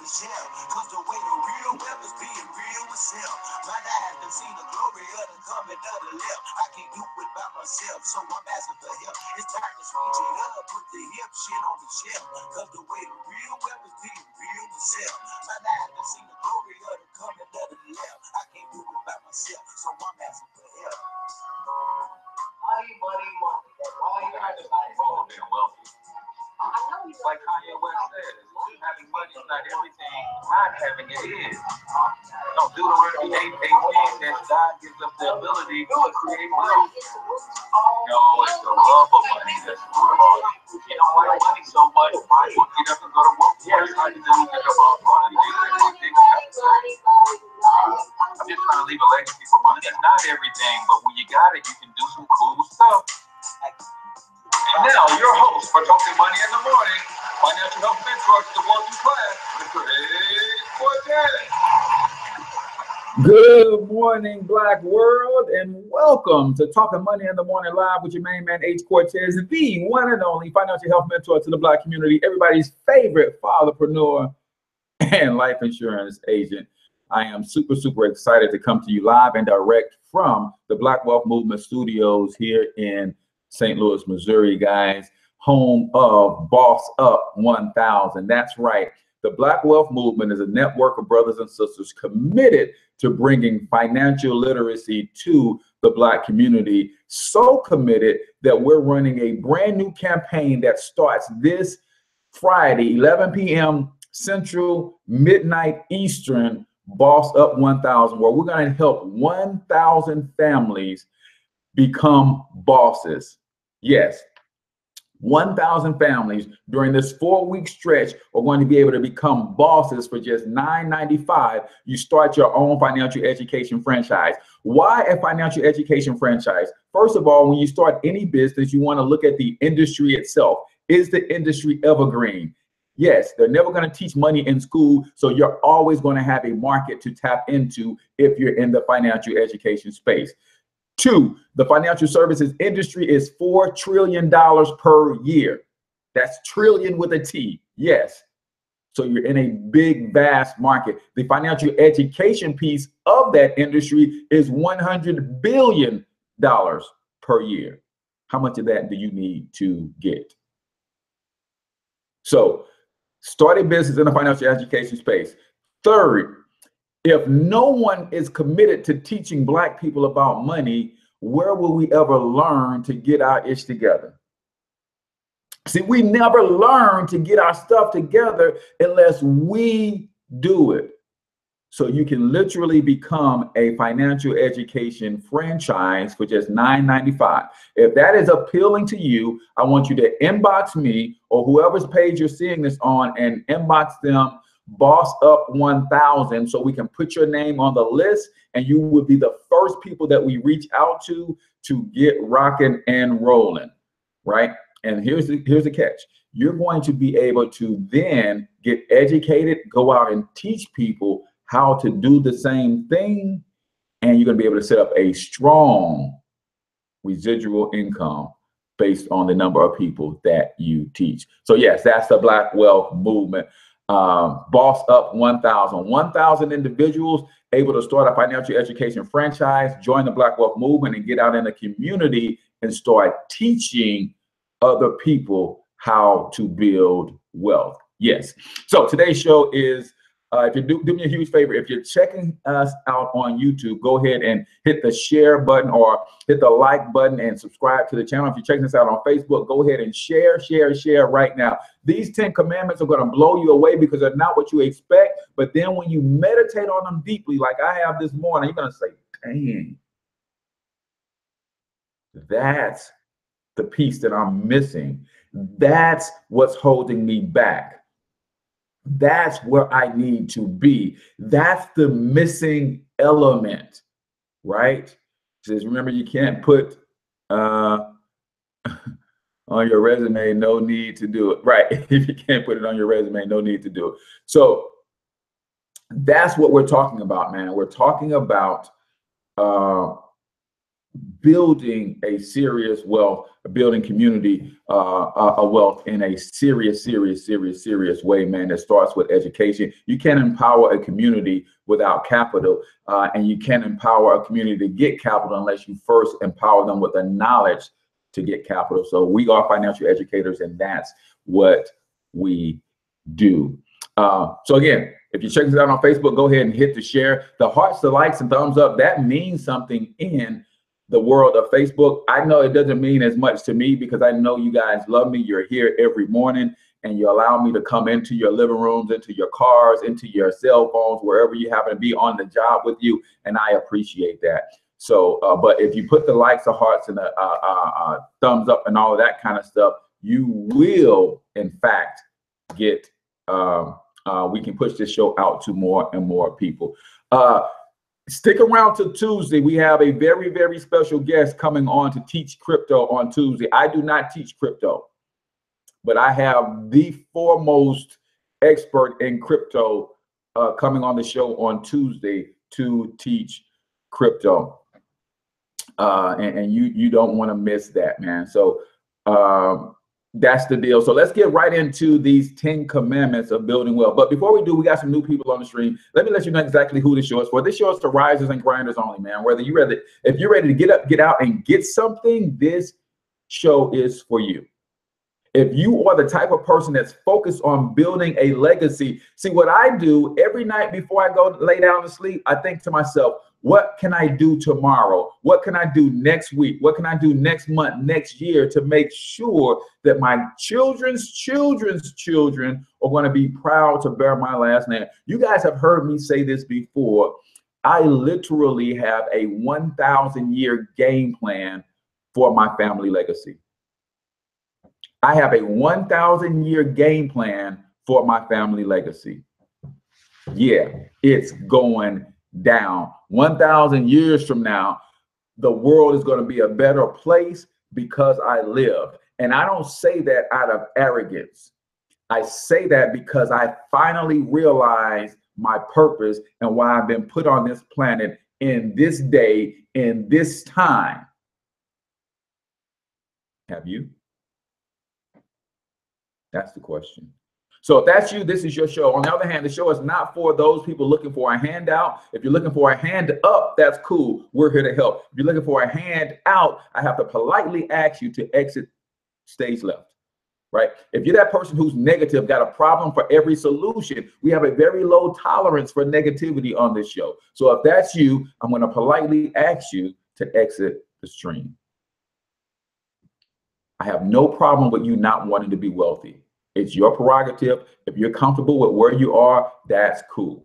the shelf. Cause the way the real wealth is being real with self. Might not have seen the glory of the coming of the left. I can't do it by myself, so I'm asking for help. It's time to switch it up, put the hip shit on the shelf. Cause the way the real wealth is being real with self. Might not have seen the glory of the coming of the left. I can't do it by myself, so I'm asking for help. Money, money, money. That's all you got to buy. Wrong with being wealthy. Like Kanye West says, having money is not everything. Not having it is. No, Deuteronomy 8:18 says God gives us the ability to create wealth. No, it's the love of money that's the root of all evil. If you don't like money so much, why you get up and go to work? Yes, how you do get up all one of the things that one thing you have to say. I'm just trying to leave a legacy for money. It's not everything, but when you got it, you can do some cool stuff. And now, your host for Talking Money in the Morning, financial health mentor to the working class, Mr. H Cortez. Good morning, Black world, and welcome to Talking Money in the Morning Live with your main man, H Cortez, the one and only financial health mentor to the Black community, everybody's favorite fatherpreneur and life insurance agent. I am super excited to come to you live and direct from the Black Wealth Movement Studios here in St. Louis, Missouri, guys, home of Boss Up 1000. That's right. The Black Wealth Movement is a network of brothers and sisters committed to bringing financial literacy to the Black community. So committed that we're running a brand new campaign that starts this Friday, 11 p.m. Central, midnight Eastern, Boss Up 1000, where we're going to help 1,000 families become bosses. Yes, 1,000 families during this 4-week stretch are going to be able to become bosses for just $9.95. You start your own financial education franchise. Why a financial education franchise? First of all, when you start any business, you want to look at the industry itself. Is the industry evergreen? Yes, they're never going to teach money in school, so you're always going to have a market to tap into if you're in the financial education space. 2, the financial services industry is $4 trillion per year. That's trillion with a T. Yes. So you're in a big, vast market. The financial education piece of that industry is $100 billion per year. How much of that do you need to get? So start a business in the financial education space. Third, if no one is committed to teaching Black people about money, where will we ever learn to get our ish together? See, we never learn to get our stuff together unless we do it. So you can literally become a financial education franchise for just $9.95. If that is appealing to you, I want you to inbox me or whoever's page you're seeing this on and inbox them Boss Up 1000 so we can put your name on the list and you will be the first people that we reach out to get rocking and rolling, right? And here's the catch. You're going to be able to then get educated, go out and teach people how to do the same thing, and you're going to be able to set up a strong residual income based on the number of people that you teach. So yes, that's the Black Wealth Movement. Boss Up 1000. 1,000 individuals able to start a financial education franchise, join the Black Wealth Movement, and get out in the community and start teaching other people how to build wealth. Yes. So today's show is, if you do me a huge favor, if you're checking us out on YouTube, go ahead and hit the share button or hit the like button and subscribe to the channel. If you're checking us out on Facebook, go ahead and share right now. These 10 commandments are going to blow you away because they're not what you expect. But then when you meditate on them deeply, like I have this morning, you're going to say, dang, that's the piece that I'm missing. That's what's holding me back. That's where I need to be. That's the missing element, right? It says, remember, you can't put on your resume, no need to do it. Right. If you can't put it on your resume, no need to do it. So that's what we're talking about, man. We're talking about building a serious wealth, building community, a wealth in a serious way, man. It starts with education. You can't empower a community without capital, and you can't empower a community to get capital unless you first empower them with the knowledge to get capital. So we are financial educators, and that's what we do. So again, if you're checking us out on Facebook, go ahead and hit the share, the hearts, the likes, and thumbs up. That means something in the world of Facebook. I know it doesn't mean as much to me because I know you guys love me. You're here every morning and you allow me to come into your living rooms, into your cars, into your cell phones, wherever you happen to be on the job with you. And I appreciate that. So, but if you put the likes, the hearts, and the thumbs up and all of that kind of stuff, you will, in fact, get, we can push this show out to more and more people. Stick around till Tuesday. We have a very special guest coming on to teach crypto on Tuesday. I do not teach crypto, but I have the foremost expert in crypto coming on the show on Tuesday to teach crypto. And you don't want to miss that, man. So that's the deal. So let's get right into these 10 commandments of building wealth. But before we do, we got some new people on the stream. Let me let you know exactly who this show is for. This show is to risers and grinders only, man. Whether you ready, if you're ready to get up, get out, and get something, this show is for you. If you are the type of person that's focused on building a legacy, see what I do every night before I go lay down to sleep, I think to myself, what can I do tomorrow? What can I do next week? What can I do next month, next year to make sure that my children's children are going to be proud to bear my last name? You guys have heard me say this before. I literally have a 1,000-year game plan for my family legacy. I have a 1,000-year game plan for my family legacy. Yeah, it's going down. 1,000 years from now, the world is going to be a better place because I live. And I don't say that out of arrogance. I say that because I finally realized my purpose and why I've been put on this planet in this day, in this time. Have you? That's the question. So if that's you, this is your show. On the other hand, the show is not for those people looking for a handout. If you're looking for a hand up, that's cool. We're here to help. If you're looking for a hand out, I have to politely ask you to exit stage left, right? If you're that person who's negative, got a problem for every solution, we have a very low tolerance for negativity on this show. So if that's you, I'm going to politely ask you to exit the stream. I have no problem with you not wanting to be wealthy. It's your prerogative. If you're comfortable with where you are, that's cool.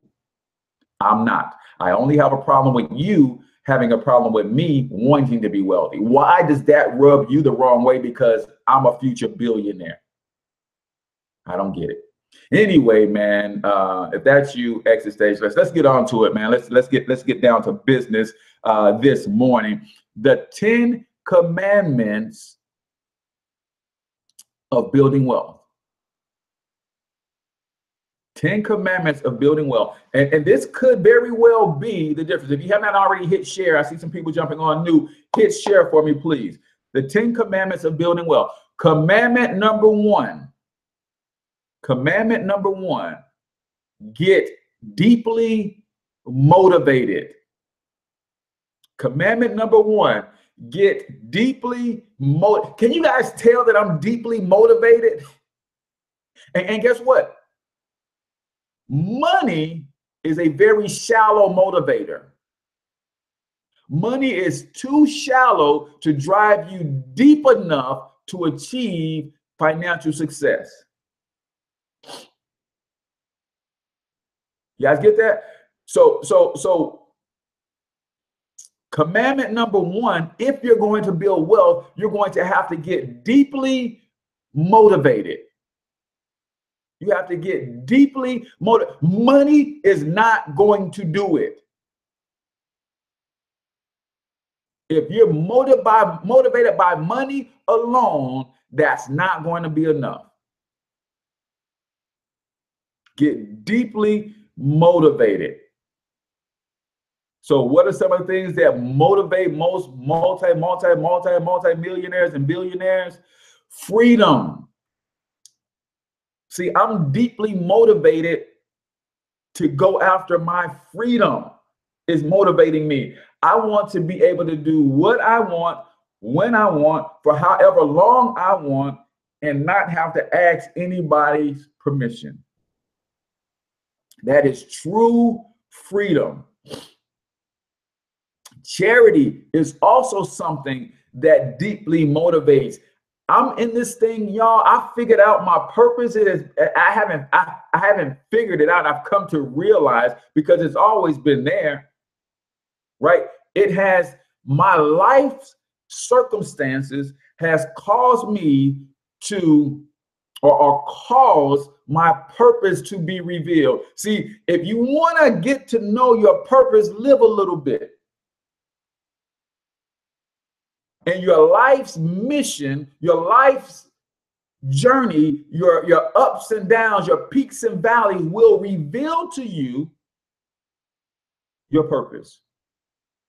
I'm not. I only have a problem with you having a problem with me wanting to be wealthy. Why does that rub you the wrong way? Because I'm a future billionaire. I don't get it. Anyway, man, if that's you, exit stage. Let's get on to it, man. Let's get down to business this morning. The 10 commandments of building wealth. 10 commandments of building wealth. And this could very well be the difference. If you have not already hit share, I see some people jumping on new. Hit share for me, please. The 10 commandments of building wealth. Commandment number one. Commandment number one. Get deeply motivated. Commandment number one. Get deeply motivated. Can you guys tell that I'm deeply motivated? And guess what? Money is a very shallow motivator. Money is too shallow to drive you deep enough to achieve financial success. You guys get that? So commandment number one, if you're going to build wealth, you're going to have to get deeply motivated. You have to get deeply motivated. Money is not going to do it. If you're motivated by money alone, that's not going to be enough. Get deeply motivated. So what are some of the things that motivate most multi-millionaires and billionaires? Freedom. See, I'm deeply motivated to go after my freedom. Is motivating me. I want to be able to do what I want, when I want, for however long I want, and not have to ask anybody's permission. That is true freedom. Charity is also something that deeply motivates. I'm in this thing, y'all. I figured out my purpose. I haven't figured it out. I've come to realize, because it's always been there, right? It has, my life's circumstances has caused me to, or cause my purpose to be revealed. See, if you want to get to know your purpose, live a little bit. And your life's mission, your life's journey, your ups and downs, your peaks and valleys will reveal to you your purpose.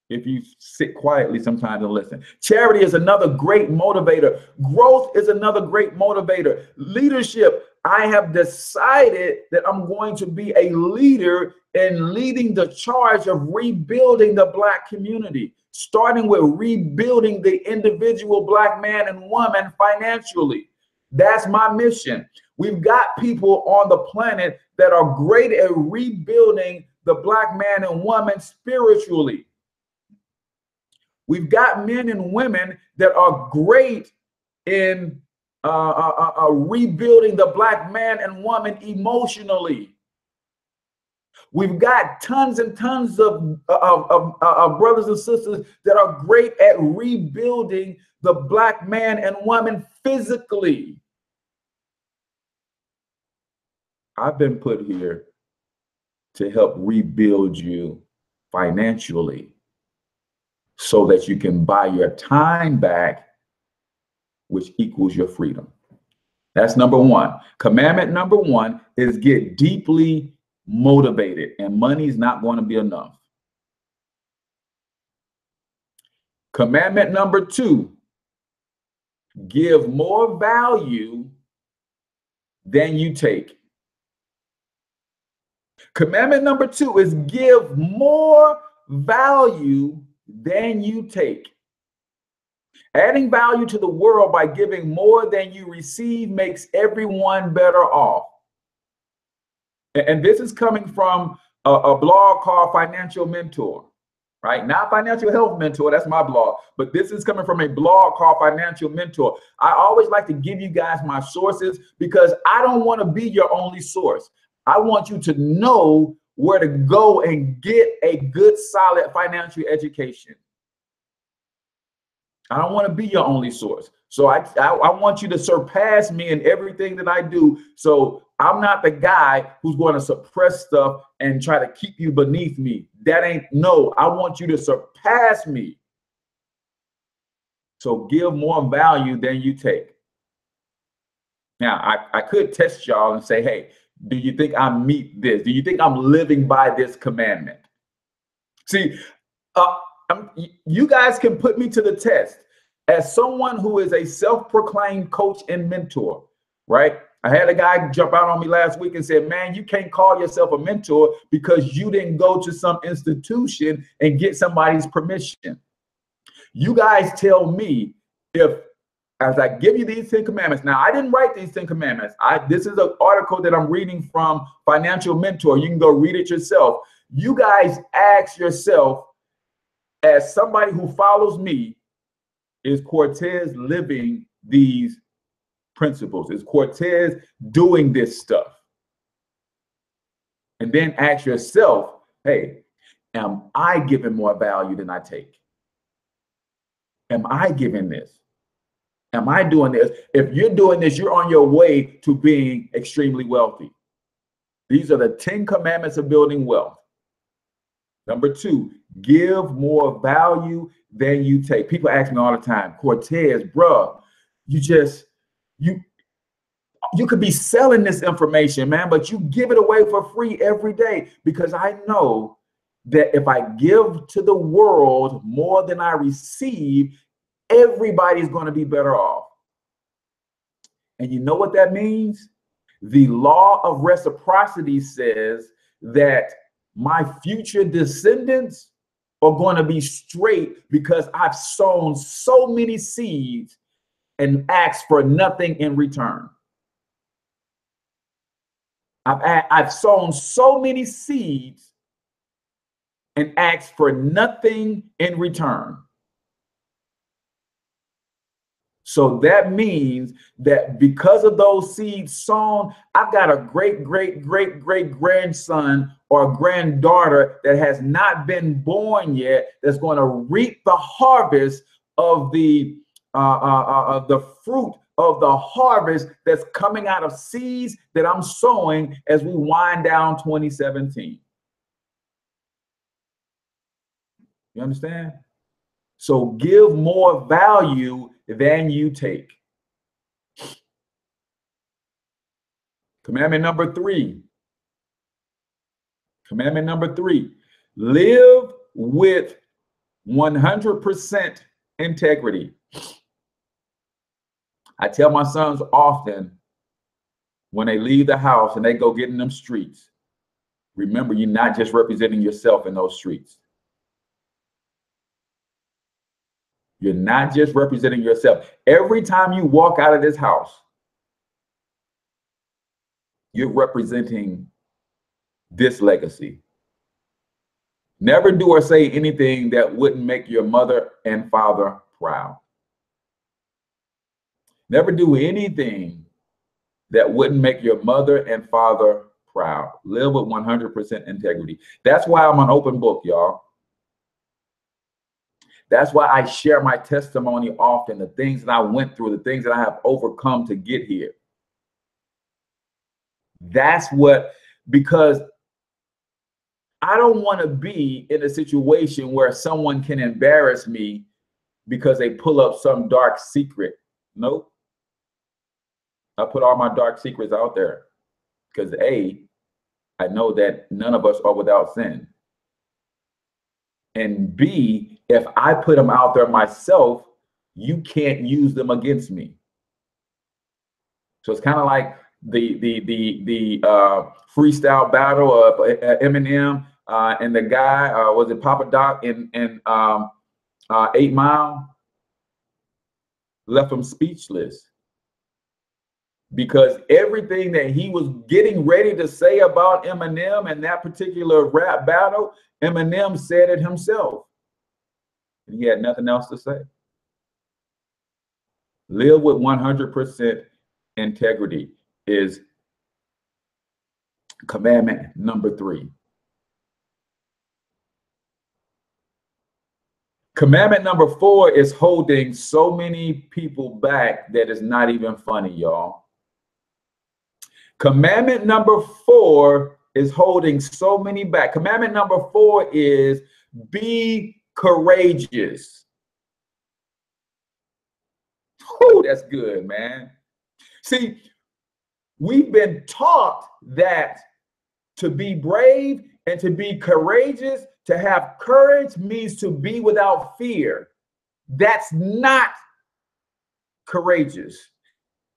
If you sit quietly sometimes and listen. Charity is another great motivator. Growth is another great motivator. Leadership, I have decided that I'm going to be a leader in leading the charge of rebuilding the Black community, starting with rebuilding the individual Black man and woman financially. That's my mission. We've got people on the planet that are great at rebuilding the Black man and woman spiritually. We've got men and women that are great in rebuilding the Black man and woman emotionally. We've got tons and tons of brothers and sisters that are great at rebuilding the Black man and woman physically. I've been put here to help rebuild you financially, so that you can buy your time back, which equals your freedom. That's number one. Commandment number one is get deeply motivated, and money's not going to be enough. Commandment number two, give more value than you take. Commandment number two is give more value than you take. Adding value to the world by giving more than you receive makes everyone better off. And this is coming from a blog called Financial Mentor, right? Not Financial Health Mentor, that's my blog, but this is coming from a blog called Financial Mentor. I always like to give you guys my sources, because I don't want to be your only source. I want you to know where to go and get a good, solid financial education. I don't want to be your only source. So I want you to surpass me in everything that I do. So I'm not the guy who's going to suppress stuff and try to keep you beneath me. That ain't, no, I want you to surpass me. So give more value than you take. Now, I could test y'all and say, hey, do you think I meet this? Do you think I'm living by this commandment? See, you guys can put me to the test as someone who is a self-proclaimed coach and mentor, right? I had a guy jump out on me last week and said, man, you can't call yourself a mentor because you didn't go to some institution and get somebody's permission. You guys tell me, if, as I give you these 10 commandments, now I didn't write these 10 commandments. This is an article that I'm reading from Financial Mentor. You can go read it yourself. You guys ask yourself, as somebody who follows me, is Cortez living these principles? Is Cortez doing this stuff? And then ask yourself, hey, am I giving more value than I take? Am I giving this? Am I doing this? If you're doing this, you're on your way to being extremely wealthy. These are the 10 commandments of building wealth. Number two, give more value than you take. People ask me all the time, Cortez, bro, you could be selling this information, man, but you give it away for free every day, because I know that if I give to the world more than I receive, everybody's going to be better off. And you know what that means? The law of reciprocity says that my future descendants are going to be straight because I've sown so many seeds and asked for nothing in return. I've sown so many seeds and asked for nothing in return. So that means that because of those seeds sown, I've got a great grandson or a granddaughter that has not been born yet that's going to reap the harvest of the fruit of the harvest that's coming out of seeds that I'm sowing as we wind down 2017. You understand? So give more value than you take. Commandment number 3. Commandment number 3. Live with 100% integrity. I tell my sons often when they leave the house and they go get in them streets, remember, you're not just representing yourself in those streets. You're not just representing yourself. Every time you walk out of this house, you're representing this legacy. Never do or say anything that wouldn't make your mother and father proud. Never do anything that wouldn't make your mother and father proud. Live with 100% integrity. That's why I'm an open book, y'all. That's why I share my testimony often, the things that I went through, the things that I have overcome to get here. That's what, because I don't want to be in a situation where someone can embarrass me because they pull up some dark secret. Nope. I put all my dark secrets out there because A, I know that none of us are without sin. And B, if I put them out there myself, you can't use them against me. So it's kind of like the freestyle battle of Eminem and the guy, was it Papa Doc in 8 Mile? Left him speechless. Because everything that he was getting ready to say about Eminem in that particular rap battle, Eminem said it himself. And he had nothing else to say. Live with 100% integrity is commandment number 3. Commandment number 4 is holding so many people back that it's not even funny, y'all. Commandment number 4 is holding so many back. Commandment number 4 is be courageous. Oh, that's good, man. See, we've been taught that to be brave and to be courageous, to have courage means to be without fear. That's not courageous.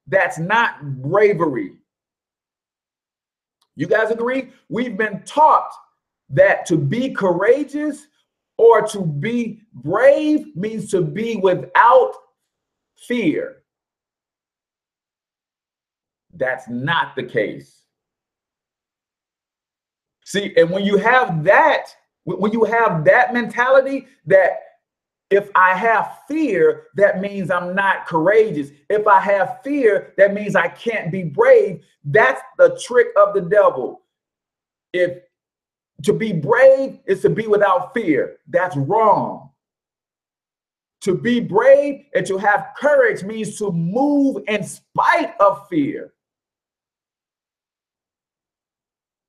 That's not bravery. You guys agree? We've been taught that to be courageous or to be brave means to be without fear. That's not the case. See, and when you have that mentality that if I have fear, that means I'm not courageous. If I have fear, that means I can't be brave. That's the trick of the devil. If to be brave is to be without fear, that's wrong. To be brave and to have courage means to move in spite of fear.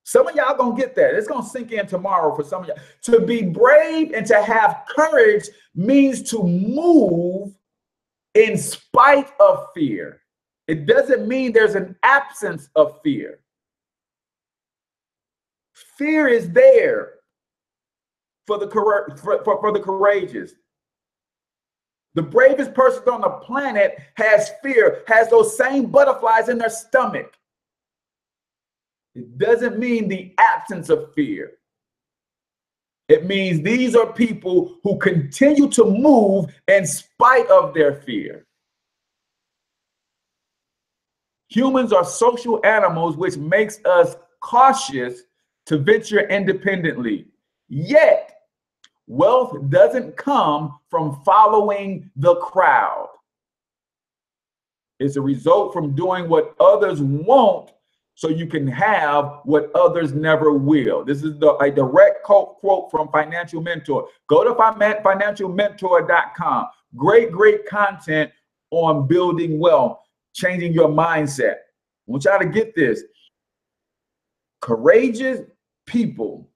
Some of y'all gonna get that. It's gonna sink in tomorrow for some of y'all. To be brave and to have courage means to move in spite of fear. It doesn't mean there's an absence of fear. Fear is there. for the courageous. The bravest person on the planet has fear, has those same butterflies in their stomach. It doesn't mean the absence of fear. It means these are people who continue to move in spite of their fear. Humans are social animals, which makes us cautious to venture independently. Yet, wealth doesn't come from following the crowd. It's a result from doing what others won't so you can have what others never will. This is a direct quote from Financial Mentor. Go to financialmentor.com. Great content on building wealth, changing your mindset. I want y'all to get this. Courageous people,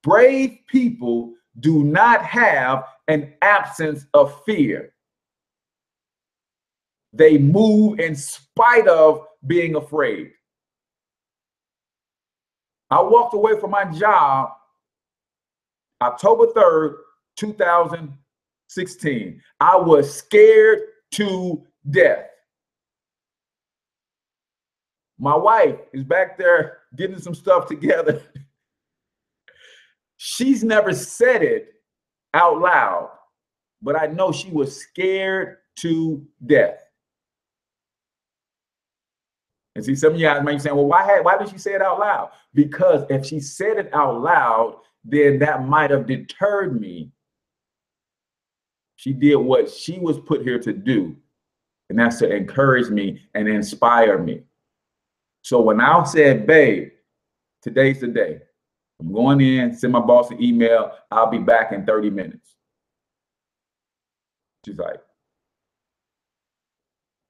brave people do not have an absence of fear. They move in spite of being afraid. I walked away from my job October 3rd, 2016. I was scared to death. My wife is back there getting some stuff together. She's never said it out loud, but I know she was scared to death. And see, some of you guys might be saying, well, why did she say it out loud? Because if she said it out loud, then that might have deterred me. She did what she was put here to do, and that's to encourage me and inspire me. So when I said, babe, today's the day. I'm going in, send my boss an email. I'll be back in 30 minutes. She's like,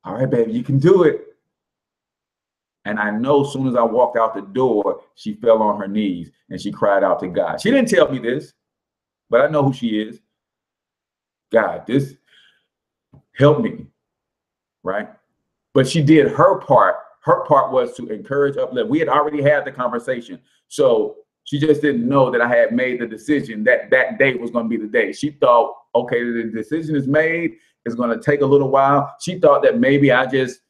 all right, baby, you can do it. And I know as soon as I walked out the door, she fell on her knees and she cried out to God. She didn't tell me this, but I know who she is. God, this helped me, right? But she did her part. Her part was to encourage, uplift. We had already had the conversation. So she just didn't know that I had made the decision that that day was going to be the day. She thought, okay, the decision is made. It's going to take a little while. She thought that maybe I just,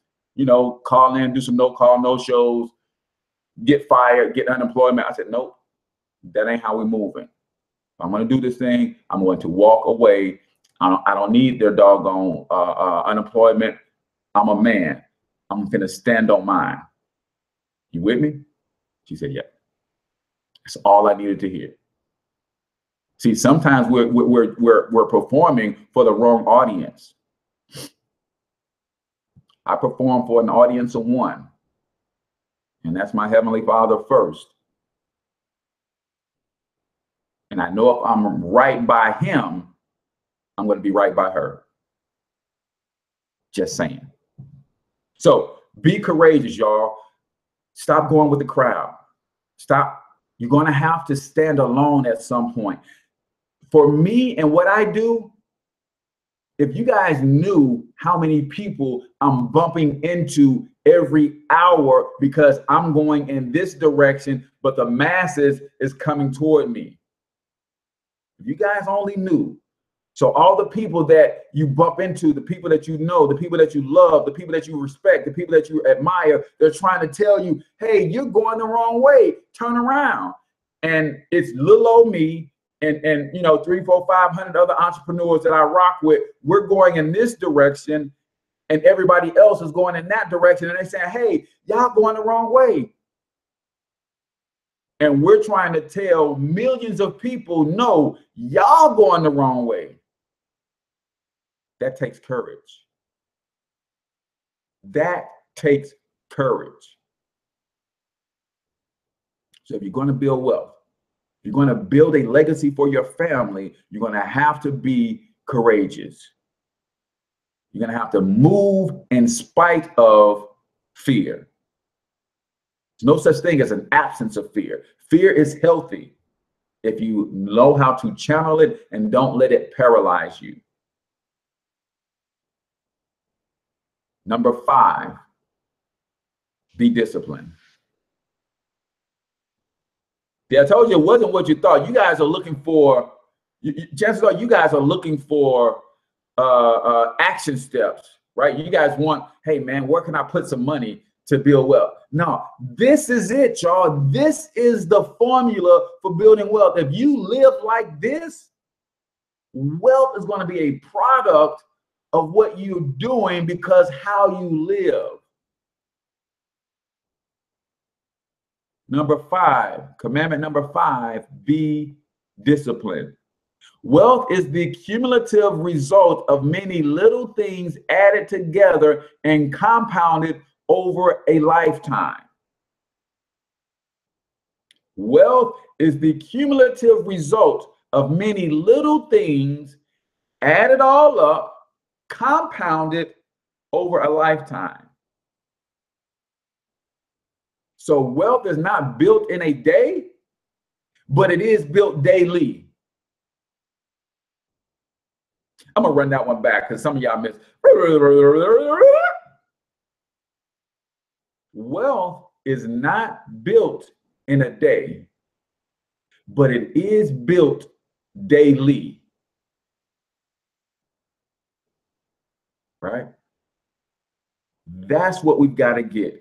call in, do some no-call, no-shows, get fired, get unemployment. I said, nope, that ain't how we're moving. If I'm going to do this thing, I'm going to walk away. I don't need their doggone unemployment. I'm a man. I'm going to stand on mine. You with me? She said, yeah. That's all I needed to hear. See, sometimes we're performing for the wrong audience. I perform for an audience of one, and that's my Heavenly Father first. And I know if I'm right by Him, I'm going to be right by her. Just saying. So be courageous, y'all. Stop going with the crowd. Stop. You're going to have to stand alone at some point. For me and what I do, if you guys knew how many people I'm bumping into every hour because I'm going in this direction, but the masses is coming toward me. If you guys only knew. So all the people that you bump into, the people that you know, the people that you love, the people that you respect, the people that you admire, they're trying to tell you, hey, you're going the wrong way. Turn around. And it's little old me and 300, 400, 500 other entrepreneurs that I rock with. We're going in this direction and everybody else is going in that direction. And they're saying, hey, y'all going the wrong way. And we're trying to tell millions of people, no, y'all going the wrong way. That takes courage. That takes courage. So if you're going to build wealth, you're going to build a legacy for your family, you're going to have to be courageous. You're going to have to move in spite of fear. There's no such thing as an absence of fear. Fear is healthy if you know how to channel it and don't let it paralyze you. Number 5, be disciplined. Yeah, I told you it wasn't what you thought. You guys are looking for chances are you guys are looking for action steps, right? You guys want, hey man, where can I put some money to build wealth? No, this is it, y'all. This is the formula for building wealth. If you live like this, wealth is going to be a product of what you're doing, because how you live. Number 5, commandment number 5, be disciplined. Wealth is the cumulative result of many little things added together and compounded over a lifetime. Wealth is the cumulative result of many little things added all up, compounded over a lifetime. So wealth is not built in a day, but it is built daily. I'm gonna run that one back because some of y'all missed. Wealth is not built in a day, but it is built daily. Right? That's what we've got to get.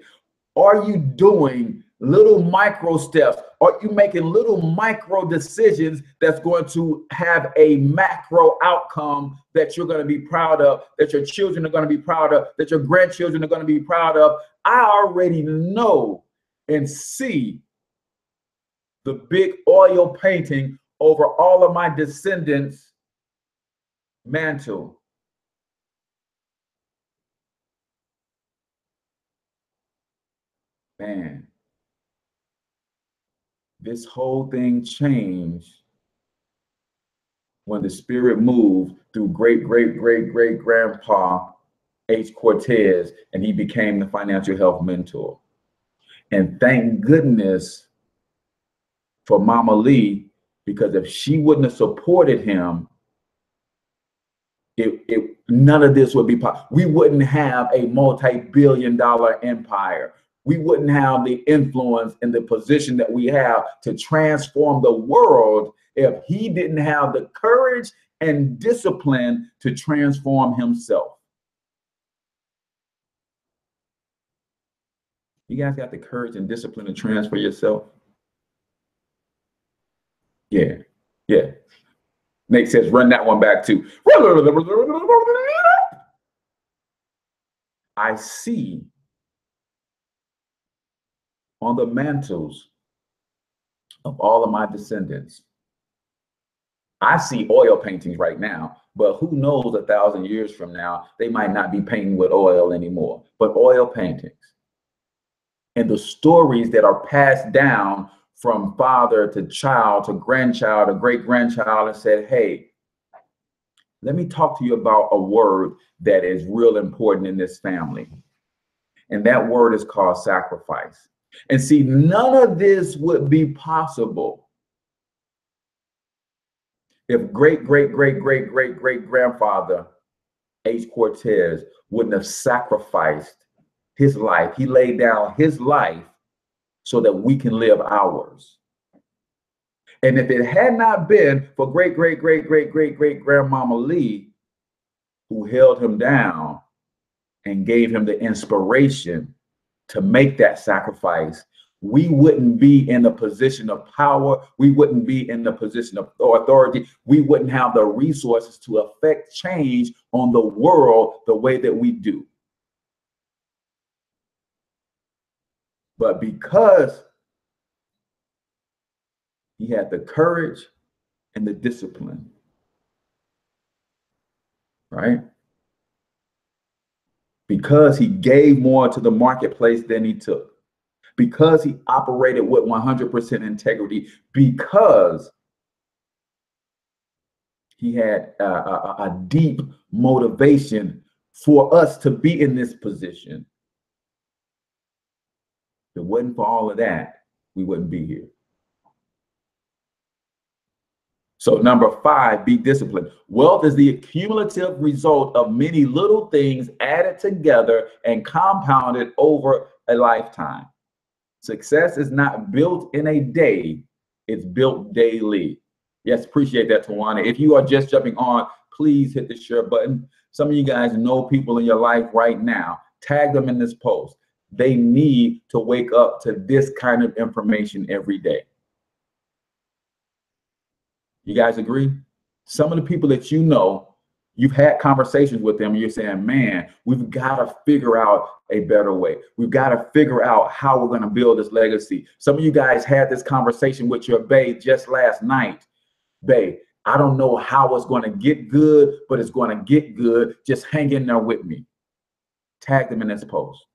Are you doing little micro steps? Are you making little micro decisions that's going to have a macro outcome that you're going to be proud of, that your children are going to be proud of, that your grandchildren are going to be proud of? I already know and see the big oil painting over all of my descendants' mantle. Man, this whole thing changed when the Spirit moved through great-great-great-great-grandpa H Cortez, and he became the financial health mentor. And thank goodness for Mama Lee, because if she wouldn't have supported him, none of this would be possible. We wouldn't have a multi-billion-dollar empire. We wouldn't have the influence and the position that we have to transform the world if he didn't have the courage and discipline to transform himself. You guys got the courage and discipline to transfer yourself? Yeah, yeah. Nate says, run that one back too. I see on the mantles of all of my descendants, I see oil paintings right now, but who knows, 1,000 years from now, they might not be painting with oil anymore, but oil paintings. And the stories that are passed down from father to child to grandchild to great-grandchild, and said, hey, let me talk to you about a word that is real important in this family. And that word is called sacrifice. And see, none of this would be possible if great-great-great-great-great-great-grandfather H Cortez wouldn't have sacrificed his life. He laid down his life so that we can live ours. And if it had not been for great-great-great-great-great-great-grandmama Lee, who held him down and gave him the inspiration to make that sacrifice, we wouldn't be in the position of power. We wouldn't be in the position of authority. We wouldn't have the resources to affect change on the world the way that we do. But because he had the courage and the discipline, right? Because he gave more to the marketplace than he took, because he operated with 100% integrity, because he had a deep motivation for us to be in this position. If it wasn't for all of that, we wouldn't be here. So number 5, be disciplined. Wealth is the cumulative result of many little things added together and compounded over a lifetime. Success is not built in a day, it's built daily. Yes, appreciate that, Tawana. If you are just jumping on, please hit the share button. Some of you guys know people in your life right now. Tag them in this post. They need to wake up to this kind of information every day. You guys agree? Some of the people that you know, you've had conversations with them and you're saying, man, we've got to figure out a better way. We've got to figure out how we're going to build this legacy. Some of you guys had this conversation with your bae just last night. Bae, I don't know how it's going to get good, but it's going to get good. Just hang in there with me. Tag them in this post.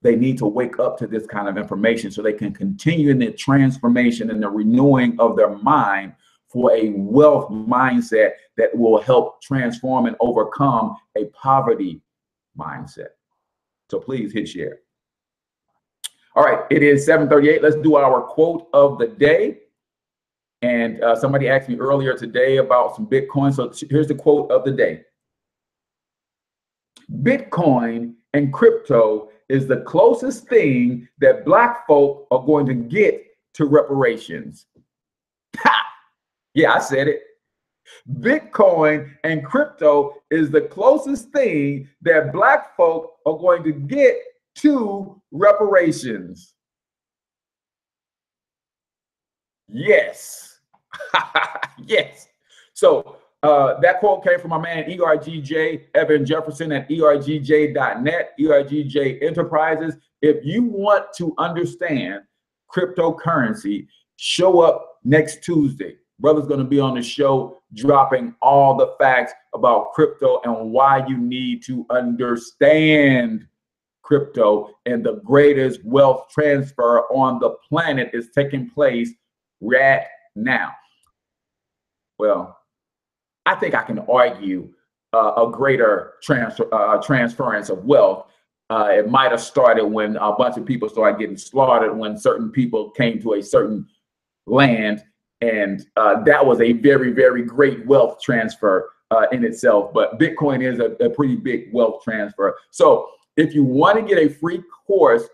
They need to wake up to this kind of information so they can continue in the transformation and the renewing of their mind for a wealth mindset that will help transform and overcome a poverty mindset. So please hit share. All right, it is 7:38. Let's do our quote of the day. And somebody asked me earlier today about some Bitcoin. So here's the quote of the day. Bitcoin and crypto is the closest thing that Black folk are going to get to reparations. Ha! Yeah, I said it. Bitcoin and crypto is the closest thing that Black folk are going to get to reparations. Yes. Yes. So that quote came from my man ERGJ, Evan Jefferson at ergj.net, ERGJ Enterprises. If you want to understand cryptocurrency, show up next Tuesday. Brother's going to be on the show dropping all the facts about crypto and why you need to understand crypto. And the greatest wealth transfer on the planet is taking place right now. Well, I think I can argue a greater transference of wealth. It might have started when a bunch of people started getting slaughtered, when certain people came to a certain land. And that was a very, very great wealth transfer in itself. But Bitcoin is a pretty big wealth transfer. So if you want to get a free course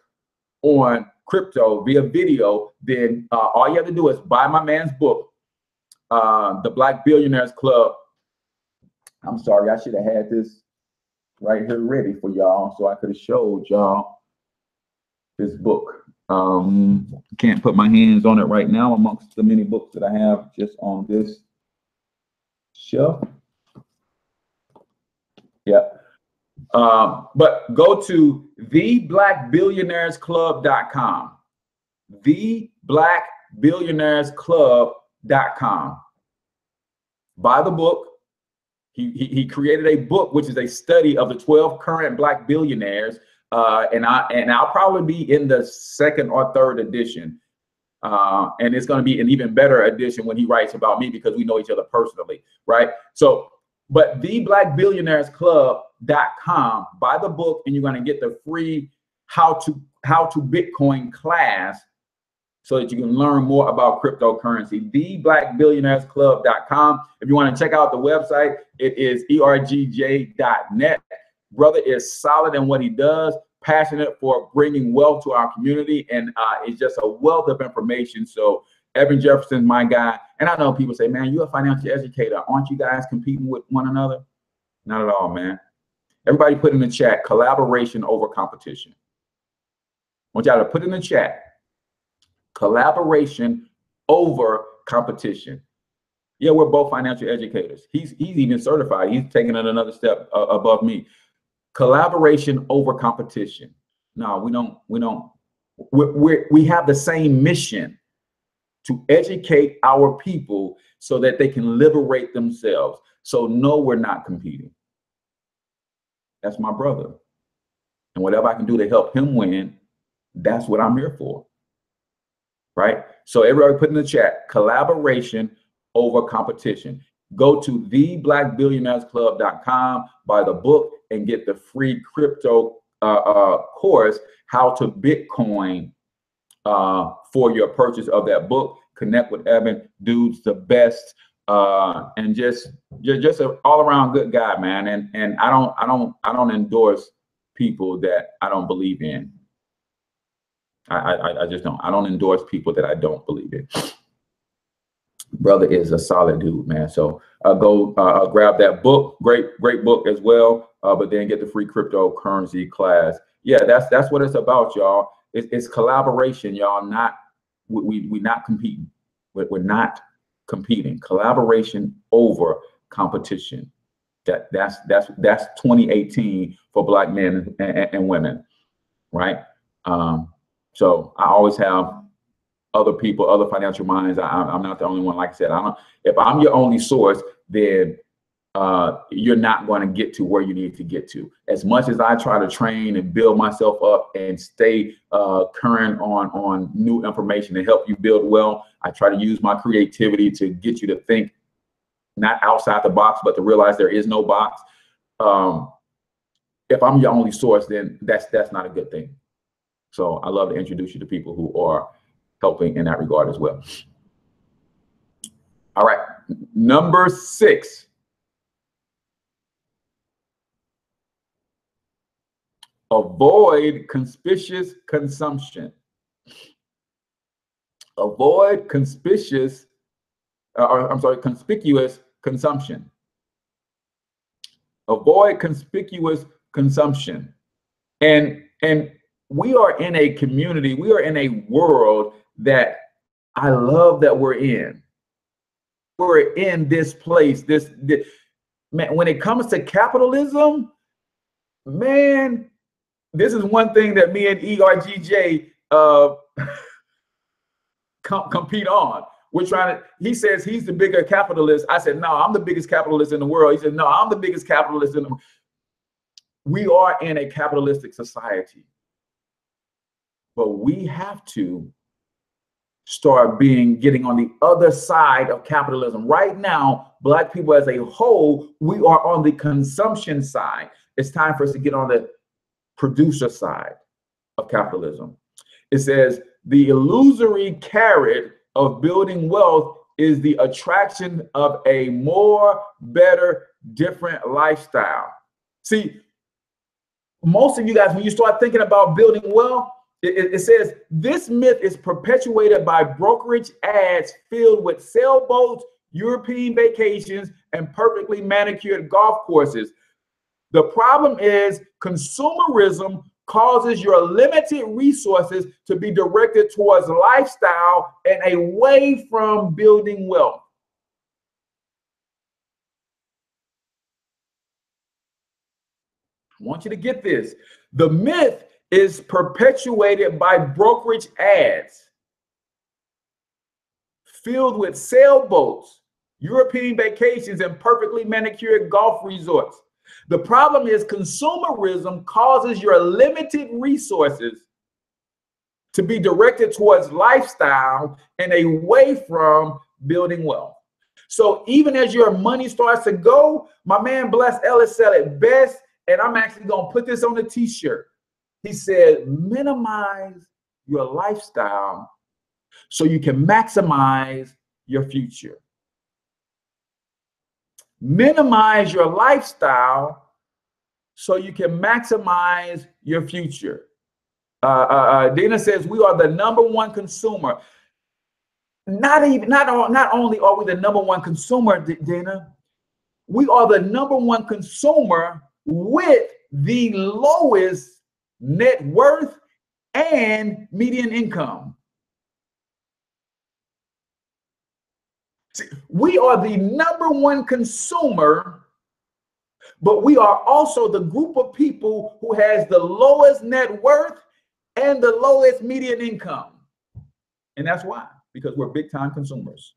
on crypto via video, then all you have to do is buy my man's book, The Black Billionaires Club. I'm sorry, I should have had this right here ready for y'all so I could have showed y'all this book. Can't put my hands on it right now amongst the many books that I have just on this shelf. Yeah. But go to theblackbillionairesclub.com. Theblackbillionairesclub.com. Buy the book. He created a book which is a study of the 12 current Black billionaires. And I'll probably be in the second or third edition. And it's going to be an even better edition when he writes about me because we know each other personally, right? So, but theblackbillionairesclub.com, buy the book and you're going to get the free how to Bitcoin class so that you can learn more about cryptocurrency. Theblackbillionairesclub.com. If you want to check out the website, it is ergj.net. Brother is solid in what he does, passionate for bringing wealth to our community, and it's just a wealth of information. So Evan Jefferson's my guy. And I know people say, man, you're a financial educator. Aren't you guys competing with one another? Not at all, man. Everybody put in the chat, collaboration over competition. I want y'all to put in the chat, collaboration over competition. Yeah, we're both financial educators. He's even certified. He's taking it another step above me. Collaboration over competition. No, we don't. We have the same mission to educate our people so that they can liberate themselves. So no, we're not competing. That's my brother. And whatever I can do to help him win, that's what I'm here for. Right? So everybody put in the chat, collaboration over competition. Go to theblackbillionairesclub.com, buy the book, and get the free crypto course, How to Bitcoin, for your purchase of that book. Connect with Evan. Dude's the best, and just an all-around good guy, man. And I don't endorse people that I don't believe in. I just don't. I don't endorse people that I don't believe in. Brother is a solid dude, man. So go grab that book. Great book as well. But then get the free cryptocurrency class. Yeah, that's what it's about, y'all. It's collaboration, y'all. Not we not competing. We're not competing. Collaboration over competition. That's 2018 for Black men and women, right? So I always have other people, other financial minds. I'm not the only one. Like I said, if I'm your only source, then you're not going to get to where you need to get to. As much as I try to train and build myself up and stay current on new information and help you build wealth, I try to use my creativity to get you to think not outside the box, but to realize there is no box. If I'm your only source, then that's not a good thing. So I love to introduce you to people who are helping in that regard as well. All right, number 6. Avoid conspicuous consumption. Avoid conspicuous consumption. Avoid conspicuous consumption. And we are in a community, we are in a world that I love that we're in. We're in this place, this man, when it comes to capitalism, man, this is one thing that me and ERGJ compete on. We're trying to, he says he's the bigger capitalist. I said, no, I'm the biggest capitalist in the world. He said, no, I'm the biggest capitalist in the world. We are in a capitalistic society, but we have to start getting on the other side of capitalism. Right now, Black people as a whole, we are on the consumption side. It's time for us to get on the producer side of capitalism. It says the illusory carrot of building wealth is the attraction of a more, better, different lifestyle. See, most of you guys, when you start thinking about building wealth, it says this myth is perpetuated by brokerage ads filled with sailboats, European vacations, and perfectly manicured golf courses. The problem is consumerism causes your limited resources to be directed towards lifestyle and away from building wealth. I want you to get this. The myth is perpetuated by brokerage ads filled with sailboats, European vacations, and perfectly manicured golf resorts. The problem is consumerism causes your limited resources to be directed towards lifestyle and away from building wealth. So even as your money starts to go, my man Bless Ellis said it best, and I'm actually going to put this on a t-shirt. He said, minimize your lifestyle so you can maximize your future. Minimize your lifestyle so you can maximize your future. Dina says we are the #1 consumer. Not only are we the #1 consumer, Dina, we are the #1 consumer with the lowest net worth and median income. See, we are the #1 consumer, but we are also the group of people who has the lowest net worth and the lowest median income. And that's why, because we're big time consumers.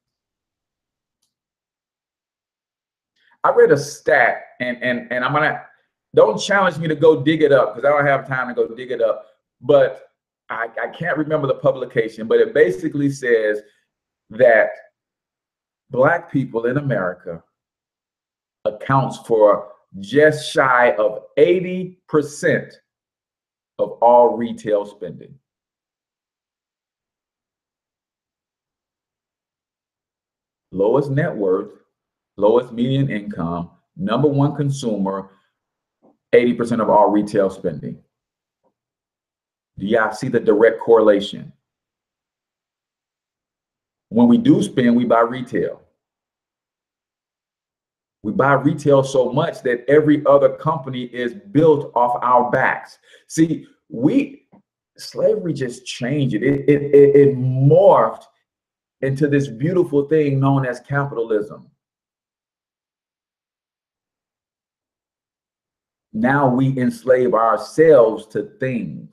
I read a stat, and I'm gonna, don't challenge me to go dig it up because I don't have time to go dig it up, but I can't remember the publication, but it basically says that Black people in America accounts for just shy of 80% of all retail spending. Lowest net worth, lowest median income, #1 consumer, 80% of all retail spending. Do y'all see the direct correlation? When we do spend, we buy retail. We buy retail so much that every other company is built off our backs. See, slavery just changed it. It morphed into this beautiful thing known as capitalism. Now we enslave ourselves to things.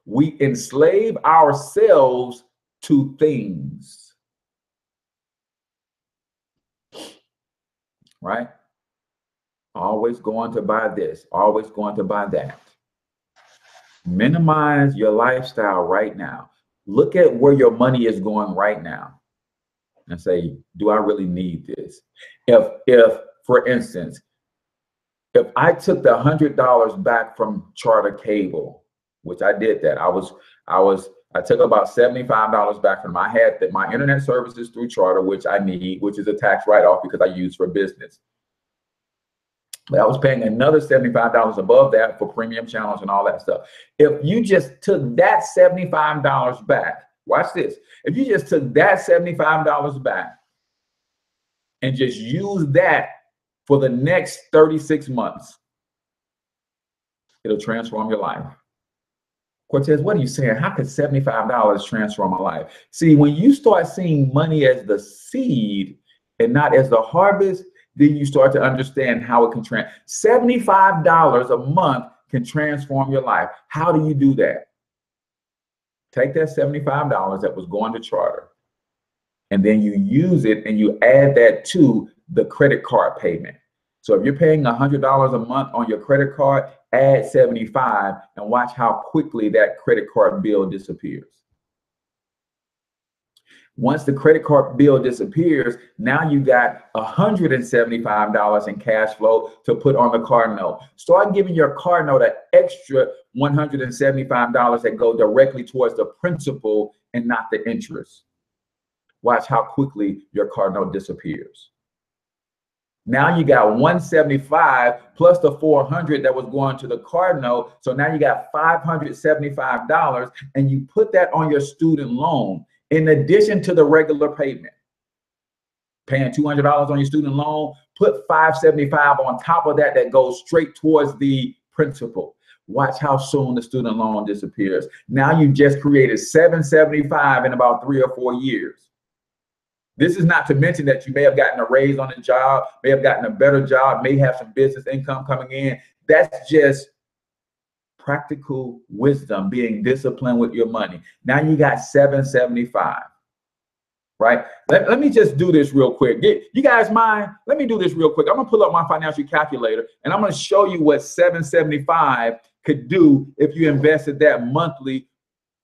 We enslave ourselves to things. Right? Always going to buy this, always going to buy that. Minimize your lifestyle right now. Look at where your money is going right now and say, do I really need this? If for instance, if I took the $100 back from Charter Cable, which I did that, I took about $75 back from them. I had that my internet services through Charter, which I need, which is a tax write-off because I use for business. But I was paying another $75 above that for premium channels and all that stuff. If you just took that $75 back, watch this. If you just took that $75 back and just use that for the next 36 months, it'll transform your life. Cortez, what are you saying? How could $75 transform my life? See, when you start seeing money as the seed and not as the harvest, then you start to understand how it can $75 a month can transform your life. How do you do that? Take that $75 that was going to Charter, and then you use it and you add that to the credit card payment. So if you're paying $100 a month on your credit card, add 75 and watch how quickly that credit card bill disappears. Once the credit card bill disappears, now you got $175 in cash flow to put on the car note. Start giving your car note an extra $175 that go directly towards the principal and not the interest. Watch how quickly your car note disappears. Now you got $175 plus the $400 that was going to the car note. So now you got $575, and you put that on your student loan. In addition to the regular payment, paying $200 on your student loan, put $575 on top of that that goes straight towards the principal. Watch how soon the student loan disappears. Now you just created $775 in about 3 or 4 years. This is not to mention that you may have gotten a raise on the job, may have gotten a better job, may have some business income coming in. That's just practical wisdom, being disciplined with your money. Now you got $775, right? Let me just do this real quick. You guys mind? Let me do this real quick. I'm gonna pull up my financial calculator and I'm gonna show you what $775 could do if you invested that monthly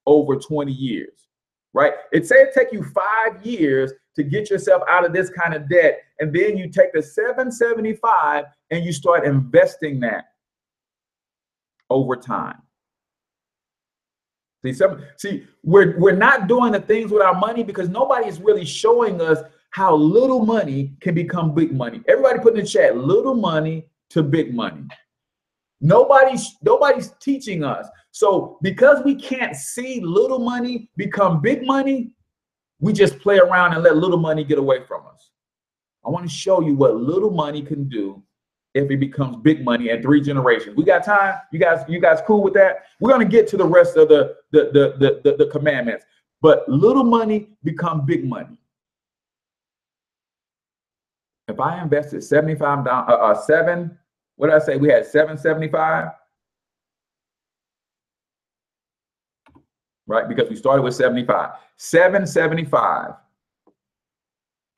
over 20 years, right? It said it'd take you 5 years to get yourself out of this kind of debt, and then you take the $775 and you start investing over time. See, we're not doing the things with our money because nobody is really showing us how little money can become big money. Everybody put in the chat, little money to big money. Nobody's teaching us. So because we can't see little money become big money, we just play around and let little money get away from us. I want to show you what little money can do if it becomes big money in 3 generations. We got time? You guys cool with that? We're going to get to the rest of the commandments. But little money become big money. If I invested $75, what did I say? We had $775, right? Because we started with 75. $775.